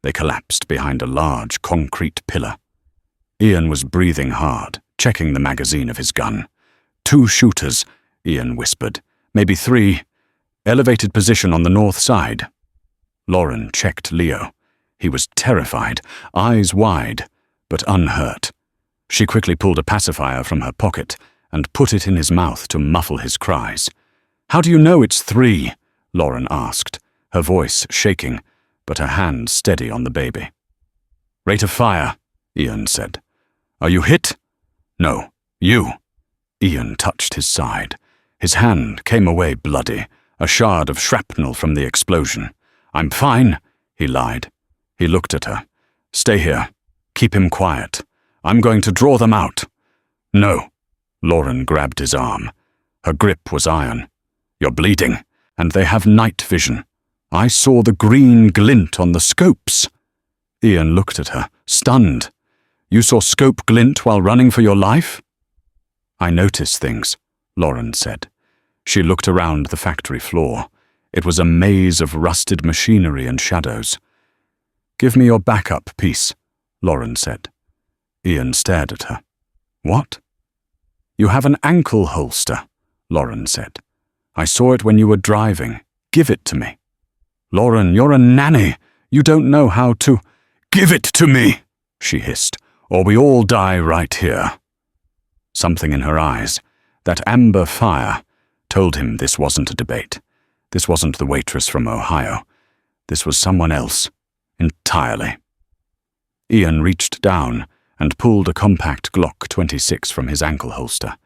They collapsed behind a large concrete pillar. Ian was breathing hard, checking the magazine of his gun. 2 shooters, Ian whispered. Maybe 3. Elevated position on the north side. Lauren checked Leo. He was terrified, eyes wide, but unhurt. She quickly pulled a pacifier from her pocket and put it in his mouth to muffle his cries. "How do you know it's 3?" Lauren asked, her voice shaking, but her hand steady on the baby. "Rate of fire," Ian said. "Are you hit?" "No, you." Ian touched his side. His hand came away bloody, a shard of shrapnel from the explosion. "I'm fine," he lied. He looked at her. "Stay here. Keep him quiet. I'm going to draw them out." "No." Lauren grabbed his arm. Her grip was iron. "You're bleeding, and they have night vision. I saw the green glint on the scopes." Ian looked at her, stunned. "You saw scope glint while running for your life?" "I notice things," Lauren said. She looked around the factory floor. It was a maze of rusted machinery and shadows. "Give me your backup piece," Lauren said. Ian stared at her. "What?" "You have an ankle holster," Lauren said. "I saw it when you were driving. Give it to me." "Lauren, you're a nanny. You don't know how to—" "Give it to me," she hissed, "or we all die right here." Something in her eyes, that amber fire, told him this wasn't a debate. This wasn't the waitress from Ohio. This was someone else, entirely. Ian reached down and pulled a compact Glock 26 from his ankle holster.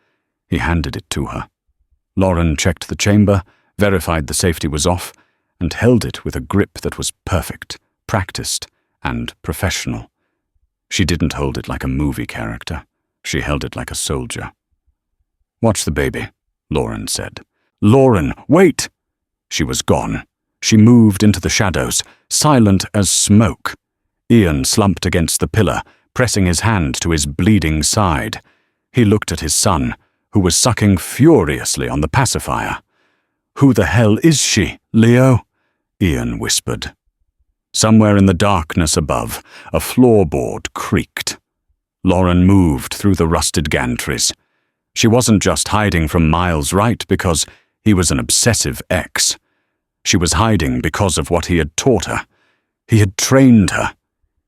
He handed it to her. Lauren checked the chamber, verified the safety was off, and held it with a grip that was perfect, practiced, and professional. She didn't hold it like a movie character. She held it like a soldier. "Watch the baby," Lauren said. "Lauren, wait!" She was gone. She moved into the shadows, silent as smoke. Ian slumped against the pillar, pressing his hand to his bleeding side. He looked at his son, who was sucking furiously on the pacifier. "Who the hell is she, Leo?" Ian whispered. Somewhere in the darkness above, a floorboard creaked. Lauren moved through the rusted gantries. She wasn't just hiding from Miles Wright because he was an obsessive ex. She was hiding because of what he had taught her. He had trained her.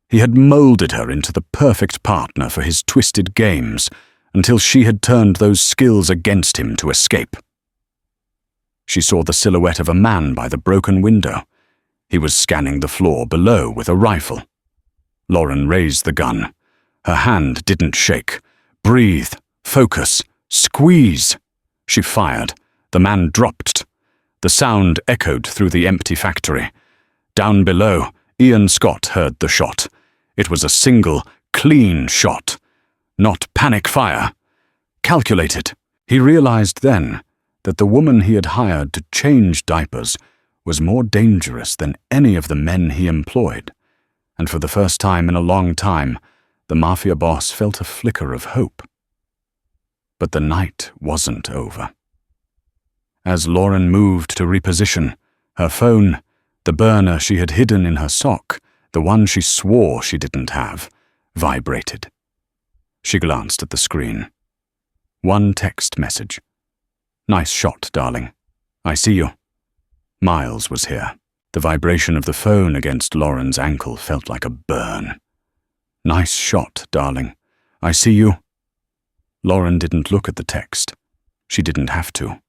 He had molded her into the perfect partner for his twisted games until she had turned those skills against him to escape. She saw the silhouette of a man by the broken window. He was scanning the floor below with a rifle. Lauren raised the gun. Her hand didn't shake. "Breathe. Focus. Squeeze." She fired. The man dropped. The sound echoed through the empty factory. Down below, Ian Scott heard the shot. It was a single, clean shot. Not panic fire. Calculated. He realized then that the woman he had hired to change diapers was more dangerous than any of the men he employed. And for the first time in a long time, the Mafia boss felt a flicker of hope. But the night wasn't over. As Lauren moved to reposition, her phone, the burner she had hidden in her sock, the one she swore she didn't have, vibrated. She glanced at the screen. One text message. "Nice shot, darling. I see you." Miles was here. The vibration of the phone against Lauren's ankle felt like a burn. "Nice shot, darling. I see you." Lauren didn't look at the text. She didn't have to.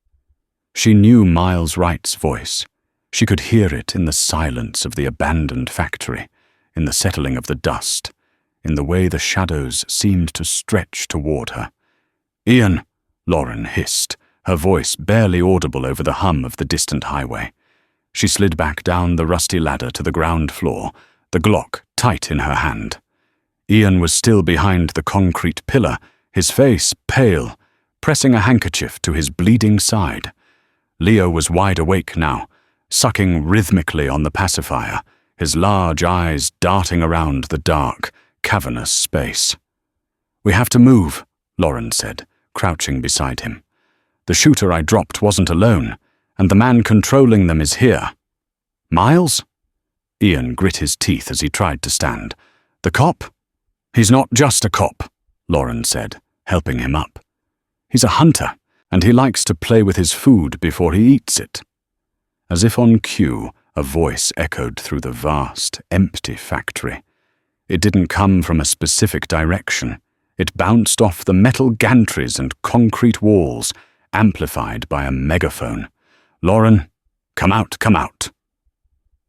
She knew Miles Wright's voice. She could hear it in the silence of the abandoned factory, in the settling of the dust, in the way the shadows seemed to stretch toward her. "Ian," Lauren hissed, her voice barely audible over the hum of the distant highway. She slid back down the rusty ladder to the ground floor, the Glock tight in her hand. Ian was still behind the concrete pillar, his face pale, pressing a handkerchief to his bleeding side. Leo was wide awake now, sucking rhythmically on the pacifier, his large eyes darting around the dark, cavernous space. "We have to move," Lauren said, crouching beside him. "The shooter I dropped wasn't alone, and the man controlling them is here." "Miles?" Ian grit his teeth as he tried to stand. "The cop?" "He's not just a cop," Lauren said, helping him up. "He's a hunter, and he likes to play with his food before he eats it." As if on cue, a voice echoed through the vast, empty factory. It didn't come from a specific direction. It bounced off the metal gantries and concrete walls, amplified by a megaphone. "Lauren, come out, come out."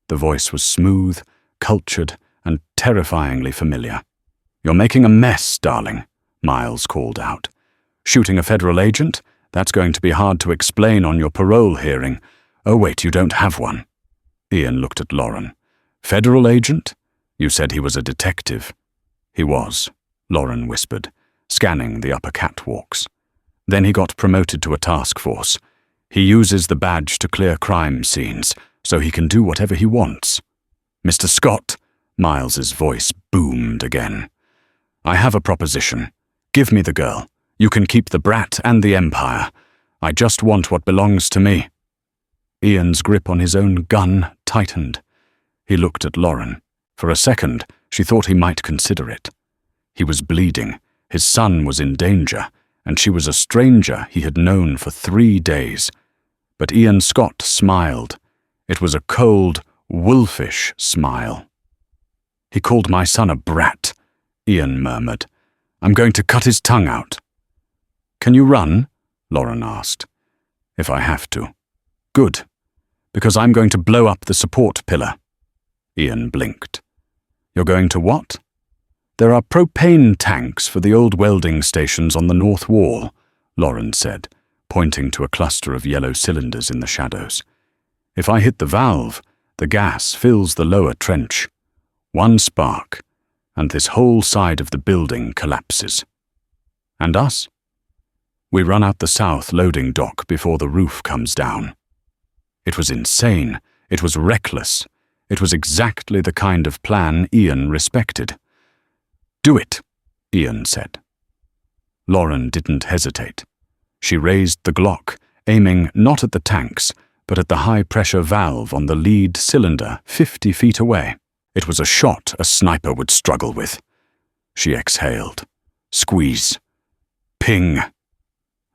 The voice was smooth, cultured, and terrifyingly familiar. "You're making a mess, darling," Miles called out. "Shooting a federal agent? That's going to be hard to explain on your parole hearing. Oh wait, you don't have one." Ian looked at Lauren. "Federal agent? You said he was a detective." "He was," Lauren whispered, scanning the upper catwalks. "Then he got promoted to a task force. He uses the badge to clear crime scenes, so he can do whatever he wants." "Mr. Scott," Miles's voice boomed again. "I have a proposition. Give me the girl. You can keep the brat and the empire. I just want what belongs to me." Ian's grip on his own gun tightened. He looked at Lauren. For a second, she thought he might consider it. He was bleeding, his son was in danger, and she was a stranger he had known for 3 days. But Ian Scott smiled. It was a cold, wolfish smile. "He called my son a brat," Ian murmured. "I'm going to cut his tongue out." "Can you run?" Lauren asked. "If I have to." "Good, because I'm going to blow up the support pillar." Ian blinked. "You're going to what?" "There are propane tanks for the old welding stations on the north wall," Lauren said, pointing to a cluster of yellow cylinders in the shadows. "If I hit the valve, the gas fills the lower trench. One spark, and this whole side of the building collapses." "And us?" "We run out the south loading dock before the roof comes down." It was insane. It was reckless. It was exactly the kind of plan Ian respected. "Do it," Ian said. Lauren didn't hesitate. She raised the Glock, aiming not at the tanks, but at the high-pressure valve on the lead cylinder 50 feet away. It was a shot a sniper would struggle with. She exhaled. Squeeze. Ping.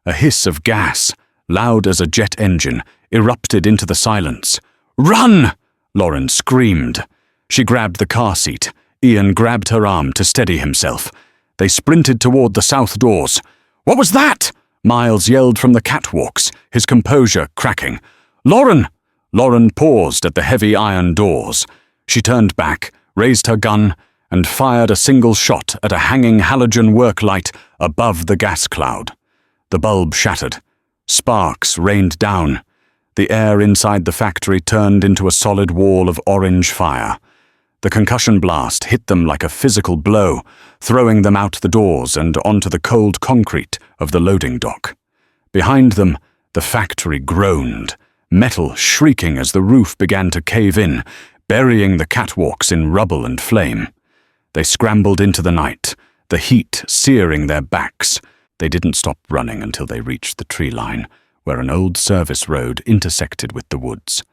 A hiss of gas, loud as a jet engine, erupted into the silence. "Run!" Lauren screamed. She grabbed the car seat. Ian grabbed her arm to steady himself. They sprinted toward the south doors. "What was that?" Miles yelled from the catwalks, his composure cracking. "Lauren!" Lauren paused at the heavy iron doors. She turned back, raised her gun, and fired a single shot at a hanging halogen work light above the gas cloud. The bulb shattered. Sparks rained down. The air inside the factory turned into a solid wall of orange fire. The concussion blast hit them like a physical blow, throwing them out the doors and onto the cold concrete of the loading dock. Behind them, the factory groaned, metal shrieking as the roof began to cave in, burying the catwalks in rubble and flame. They scrambled into the night, the heat searing their backs. They didn't stop running until they reached the tree line, where an old service road intersected with the woods.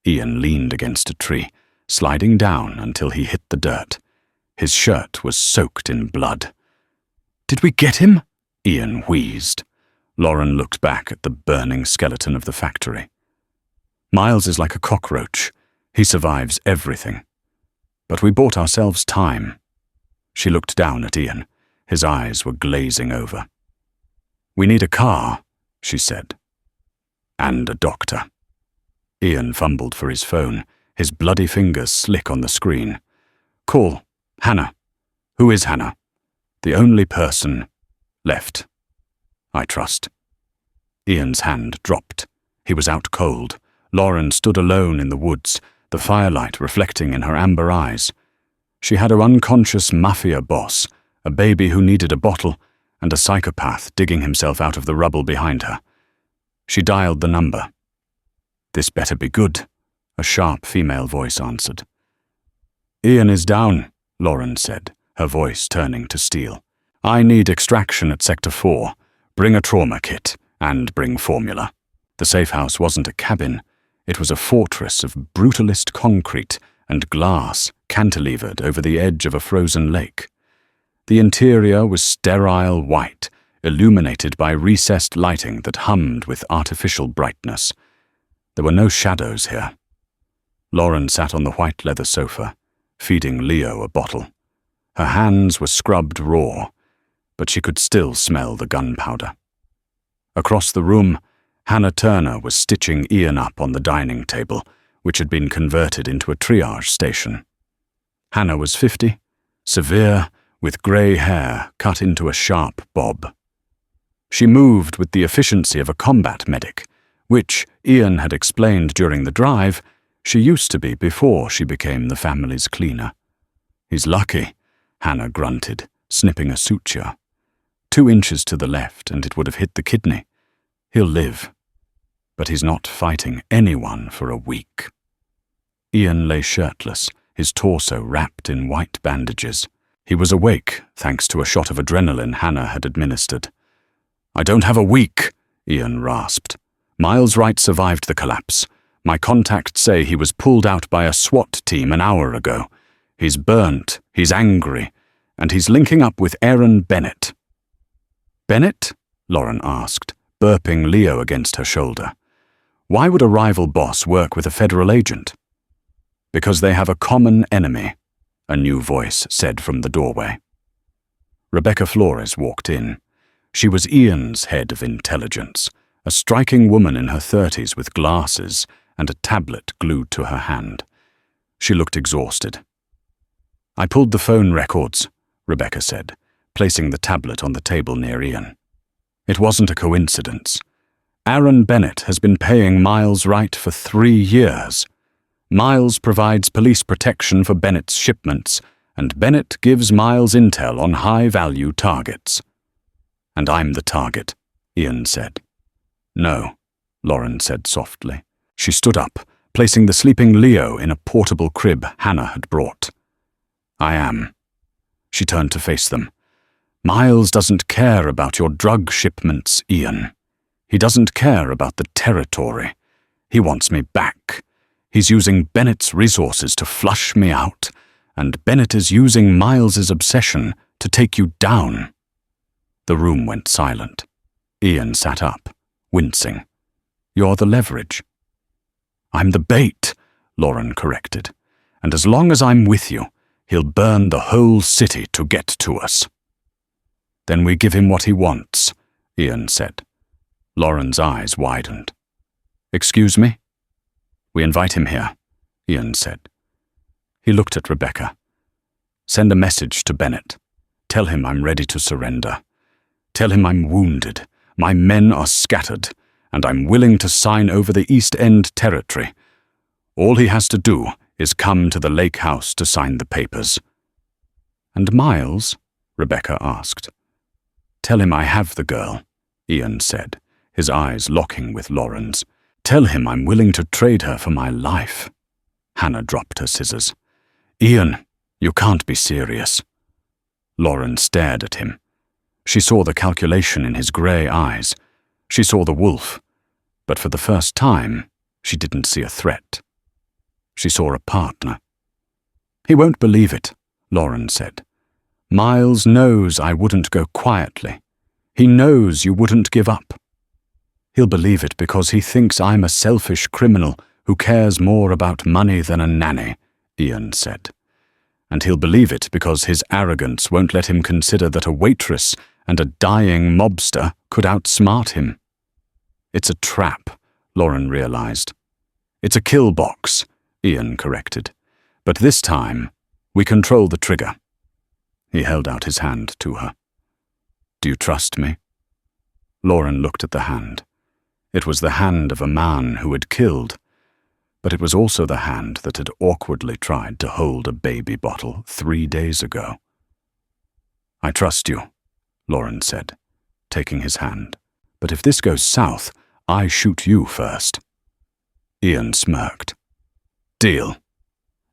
Ian leaned against a tree, sliding down until he hit the dirt. His shirt was soaked in blood. "Did we get him?" Ian wheezed. Lauren looked back at the burning skeleton of the factory. "Miles is like a cockroach. He survives everything. But we bought ourselves time." She looked down at Ian. His eyes were glazing over. "We need a car," she said. "And a doctor." Ian fumbled for his phone, his bloody fingers slick on the screen. "Call. Hannah." "Who is Hannah?" "The only person left I trust." Ian's hand dropped. He was out cold. Lauren stood alone in the woods, the firelight reflecting in her amber eyes. She had her unconscious Mafia boss, a baby who needed a bottle, and a psychopath digging himself out of the rubble behind her. She dialed the number. "This better be good," a sharp female voice answered. Ian is down, Lauren said, her voice turning to steel. I need extraction at Sector 4. Bring a trauma kit, and bring formula. The safe house wasn't a cabin. It was a fortress of brutalist concrete and glass cantilevered over the edge of a frozen lake. The interior was sterile white, illuminated by recessed lighting that hummed with artificial brightness. There were no shadows here. Lauren sat on the white leather sofa, feeding Leo a bottle. Her hands were scrubbed raw, but she could still smell the gunpowder. Across the room, Hannah Turner was stitching Ian up on the dining table, which had been converted into a triage station. Hannah was 50, severe, with grey hair cut into a sharp bob. She moved with the efficiency of a combat medic, which, Ian had explained during the drive, she used to be before she became the family's cleaner. He's lucky, Hannah grunted, snipping a suture. 2 inches to the left and it would have hit the kidney. He'll live. But he's not fighting anyone for a week. Ian lay shirtless, his torso wrapped in white bandages. He was awake, thanks to a shot of adrenaline Hannah had administered. I don't have a week, Ian rasped. Miles Wright survived the collapse. My contacts say he was pulled out by a SWAT team an hour ago. He's burnt, he's angry, and he's linking up with Aaron Bennett. Bennett? Lauren asked, burping Leo against her shoulder. Why would a rival boss work with a federal agent? Because they have a common enemy, a new voice said from the doorway. Rebecca Flores walked in. She was Ian's head of intelligence, a striking woman in her 30s with glasses and a tablet glued to her hand. She looked exhausted. I pulled the phone records, Rebecca said, placing the tablet on the table near Ian. It wasn't a coincidence. Aaron Bennett has been paying Miles Wright for 3 years. Miles provides police protection for Bennett's shipments, and Bennett gives Miles intel on high-value targets. And I'm the target, Ian said. No, Lauren said softly. She stood up, placing the sleeping Leo in a portable crib Hannah had brought. I am. She turned to face them. Miles doesn't care about your drug shipments, Ian. He doesn't care about the territory. He wants me back. He's using Bennett's resources to flush me out, and Bennett is using Miles's obsession to take you down. The room went silent. Ian sat up, wincing. You're the leverage. I'm the bait, Lauren corrected. And as long as I'm with you, he'll burn the whole city to get to us. Then we give him what he wants, Ian said. Lauren's eyes widened. Excuse me? We invite him here, Ian said. He looked at Rebecca. Send a message to Bennett. Tell him I'm ready to surrender. Tell him I'm wounded, my men are scattered, and I'm willing to sign over the East End territory. All he has to do is come to the lake house to sign the papers. And Miles? Rebecca asked. Tell him I have the girl, Ian said, his eyes locking with Lauren's. Tell him I'm willing to trade her for my life. Hannah dropped her scissors. Ian, you can't be serious. Lauren stared at him. She saw the calculation in his grey eyes. She saw the wolf. But for the first time, she didn't see a threat. She saw a partner. He won't believe it, Lauren said. Miles knows I wouldn't go quietly. He knows you wouldn't give up. He'll believe it because he thinks I'm a selfish criminal who cares more about money than a nanny, Ian said. And he'll believe it because his arrogance won't let him consider that a waitress and a dying mobster could outsmart him. It's a trap, Lauren realized. It's a kill box, Ian corrected. But this time, we control the trigger. He held out his hand to her. Do you trust me? Lauren looked at the hand. It was the hand of a man who had killed, but it was also the hand that had awkwardly tried to hold a baby bottle 3 days ago. I trust you, Lauren said, taking his hand. But if this goes south, I shoot you first. Ian smirked. Deal.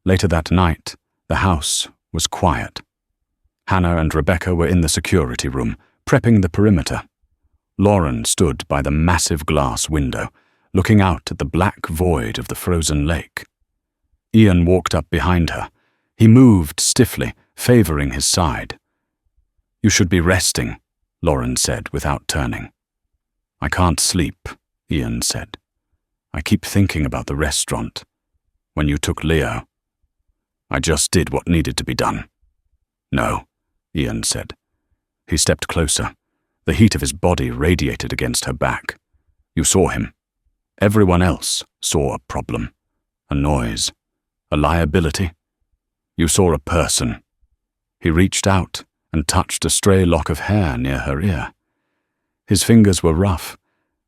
Later that night, The house was quiet. Hannah and Rebecca were in the security room, prepping the perimeter. Lauren stood by the massive glass window, looking out at the black void of the frozen lake. Ian walked up behind her. He moved stiffly, favoring his side. "You should be resting," Lauren said without turning. "I can't sleep," Ian said. "I keep thinking about the restaurant. When you took Leo. I just did what needed to be done." "No," Ian said. He stepped closer. The heat of his body radiated against her back. "You saw him. Everyone else saw a problem, a noise, a liability. You saw a person." He reached out and touched a stray lock of hair near her ear. His fingers were rough,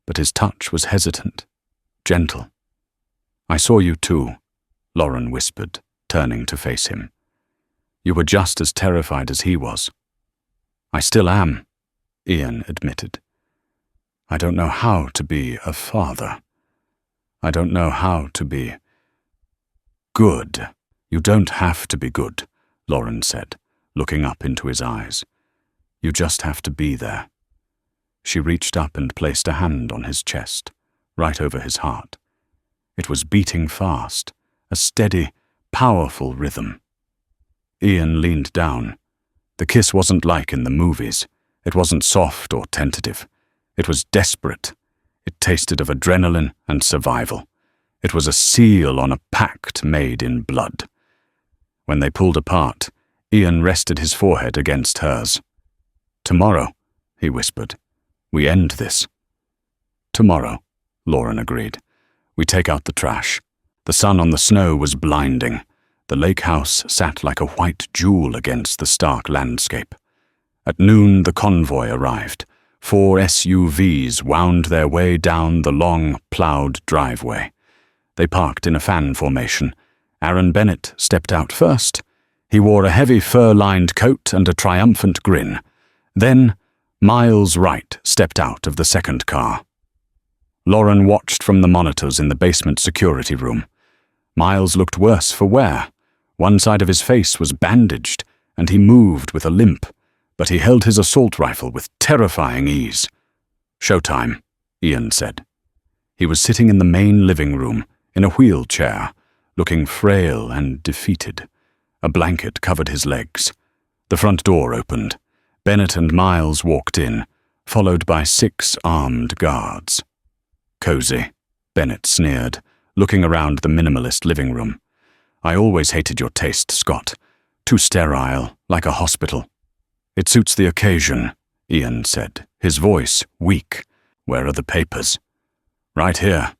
but his touch was hesitant, gentle. "I saw you too," Lauren whispered, turning to face him. "You were just as terrified as he was." "I still am," Ian admitted. "I don't know how to be a father. I don't know how to be good." "You don't have to be good," Lauren said, looking up into his eyes. "You just have to be there." She reached up and placed a hand on his chest, right over his heart. It was beating fast, a steady, powerful rhythm. Ian leaned down. The kiss wasn't like in the movies. It wasn't soft or tentative. It was desperate. It tasted of adrenaline and survival. It was a seal on a pact made in blood. When they pulled apart, Ian rested his forehead against hers. "Tomorrow," he whispered, "we end this." "Tomorrow," Lauren agreed. "We take out the trash." The sun on the snow was blinding. The lake house sat like a white jewel against the stark landscape. At noon, the convoy arrived. 4 SUVs wound their way down the long, plowed driveway. They parked in a fan formation. Aaron Bennett stepped out first. He wore a heavy fur-lined coat and a triumphant grin. Then, Miles Wright stepped out of the second car. Lauren watched from the monitors in the basement security room. Miles looked worse for wear. One side of his face was bandaged, and he moved with a limp, but he held his assault rifle with terrifying ease. "Showtime," Ian said. He was sitting in the main living room, in a wheelchair, looking frail and defeated. A blanket covered his legs. The front door opened. Bennett and Miles walked in, followed by 6 armed guards. "Cozy," Bennett sneered, looking around the minimalist living room. "I always hated your taste, Scott. Too sterile, like a hospital." "It suits the occasion," Ian said, his voice weak. "Where are the papers?" "Right here,"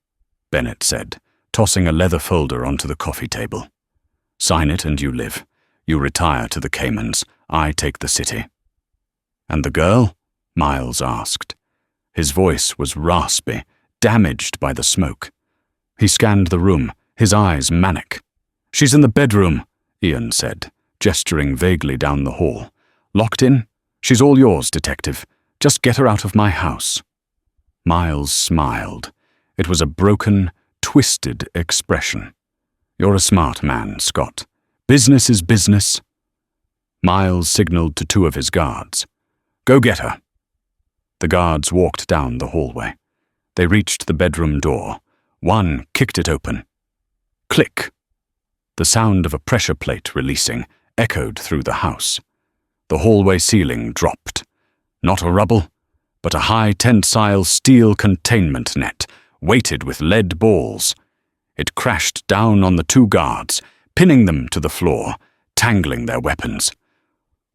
Bennett said, tossing a leather folder onto the coffee table. "Sign it and you live. You retire to the Caymans. I take the city." "And the girl?" Miles asked. His voice was raspy, damaged by the smoke. He scanned the room, his eyes manic. "She's in the bedroom," Ian said, gesturing vaguely down the hall. "Locked in? She's all yours, detective. Just get her out of my house." Miles smiled. It was a broken, twisted expression. "You're a smart man, Scott. Business is business." Miles signaled to 2 of his guards. "Go get her." The guards walked down the hallway. They reached the bedroom door. One kicked it open. Click. The sound of a pressure plate releasing echoed through the house. The hallway ceiling dropped. Not a rubble, but a high tensile steel containment net, weighted with lead balls. It crashed down on the 2 guards, pinning them to the floor, tangling their weapons.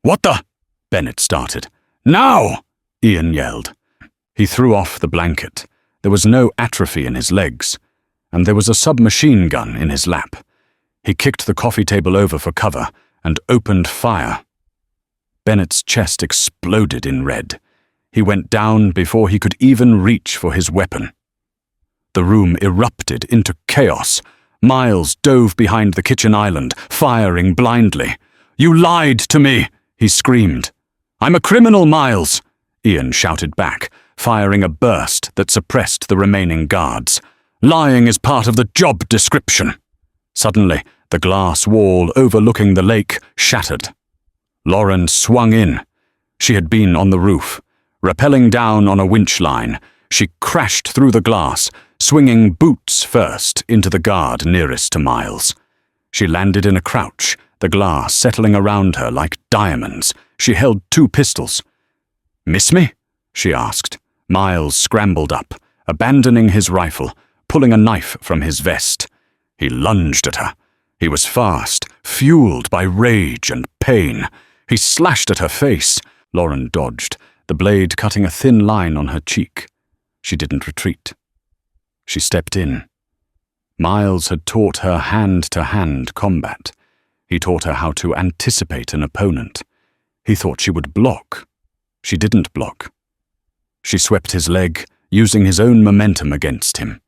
"What the?" Bennett started. "Now!" Ian yelled. He threw off the blanket. There was no atrophy in his legs, and there was a submachine gun in his lap. He kicked the coffee table over for cover and opened fire. Bennett's chest exploded in red. He went down before he could even reach for his weapon. The room erupted into chaos. Miles dove behind the kitchen island, firing blindly. "You lied to me!" he screamed. "I'm a criminal, Miles!" Ian shouted back, firing a burst that suppressed the remaining guards. "Lying is part of the job description." Suddenly, the glass wall overlooking the lake shattered. Lauren swung in. She had been on the roof. Rappelling down on a winch line, she crashed through the glass, swinging boots first into the guard nearest to Miles. She landed in a crouch, the glass settling around her like diamonds. She held 2 pistols. "Miss me?" she asked. Miles scrambled up, abandoning his rifle, pulling a knife from his vest. He lunged at her. He was fast, fueled by rage and pain. He slashed at her face. Lauren dodged, the blade cutting a thin line on her cheek. She didn't retreat. She stepped in. Miles had taught her hand-to-hand combat. He taught her how to anticipate an opponent. He thought she would block. She didn't block. She swept his leg, using his own momentum against him.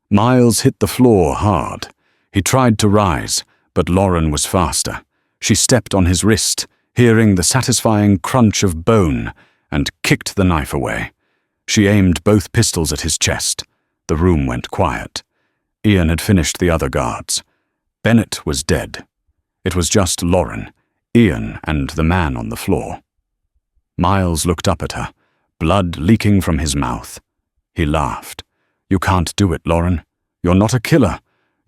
Miles hit the floor hard. He tried to rise, but Lauren was faster. She stepped on his wrist, hearing the satisfying crunch of bone, and kicked the knife away. She aimed both pistols at his chest. The room went quiet. Ian had finished the other guards. Bennett was dead. It was just Lauren, Ian, and the man on the floor. Miles looked up at her, blood leaking from his mouth. He laughed. "You can't do it, Lauren. You're not a killer.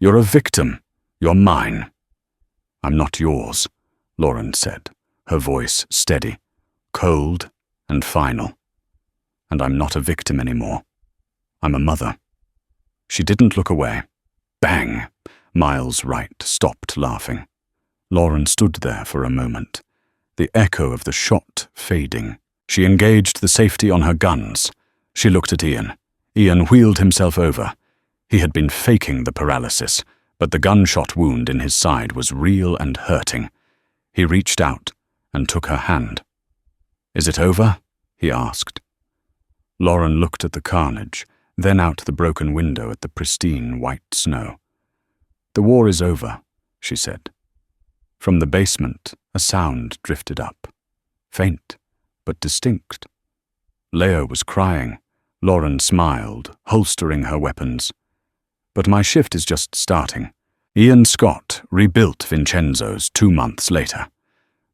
You're a victim. You're mine." "I'm not yours," Lauren said, her voice steady, cold and final. "And I'm not a victim anymore. I'm a mother." She didn't look away. Bang! Miles' right stopped laughing. Lauren stood there for a moment, the echo of the shot fading. She engaged the safety on her guns. She looked at Ian. Ian wheeled himself over. He had been faking the paralysis, but the gunshot wound in his side was real and hurting. He reached out and took her hand. "Is it over?" he asked. Lauren looked at the carnage, then out the broken window at the pristine white snow. "The war is over," she said. From the basement, a sound drifted up. Faint, but distinct. Leo was crying. Lauren smiled, holstering her weapons. "But my shift is just starting." Ian Scott rebuilt Vincenzo's 2 months later.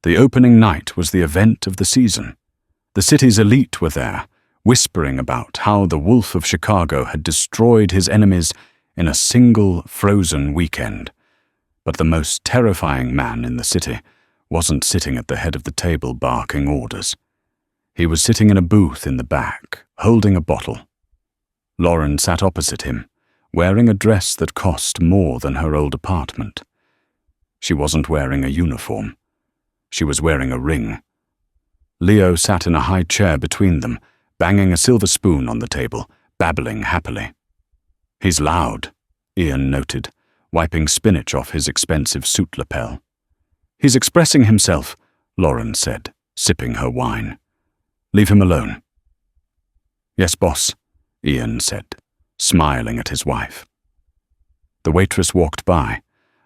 The opening night was the event of the season. The city's elite were there, whispering about how the Wolf of Chicago had destroyed his enemies in a single frozen weekend. But the most terrifying man in the city wasn't sitting at the head of the table barking orders. He was sitting in a booth in the back, holding a bottle. Lauren sat opposite him, wearing a dress that cost more than her old apartment. She wasn't wearing a uniform. She was wearing a ring. Leo sat in a high chair between them, banging a silver spoon on the table, babbling happily. "He's loud," Ian noted, wiping spinach off his expensive suit lapel. "He's expressing himself," Lauren said, sipping her wine. "Leave him alone." "Yes, boss," Ian said, smiling at his wife. The waitress walked by,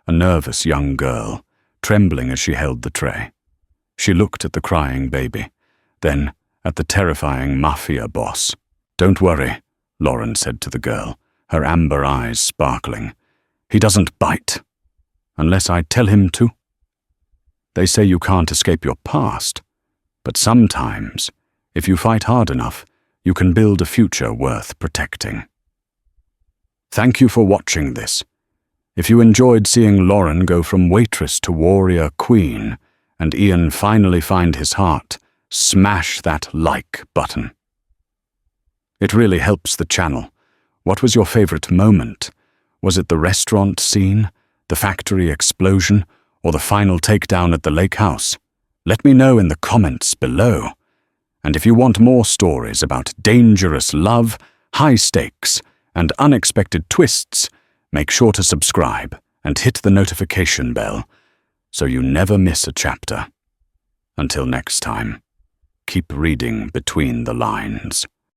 a nervous young girl, trembling as she held the tray. She looked at the crying baby, then at the terrifying Mafia boss. "Don't worry," Lauren said to the girl, her amber eyes sparkling. "He doesn't bite. Unless I tell him to." They say you can't escape your past, but sometimes, if you fight hard enough, you can build a future worth protecting. Thank you for watching this. If you enjoyed seeing Lauren go from waitress to warrior queen, and Ian finally find his heart, smash that like button. It really helps the channel. What was your favorite moment? Was it the restaurant scene, the factory explosion, or the final takedown at the lake house? Let me know in the comments below. And if you want more stories about dangerous love, high stakes, and unexpected twists, make sure to subscribe and hit the notification bell so you never miss a chapter. Until next time, keep reading between the lines.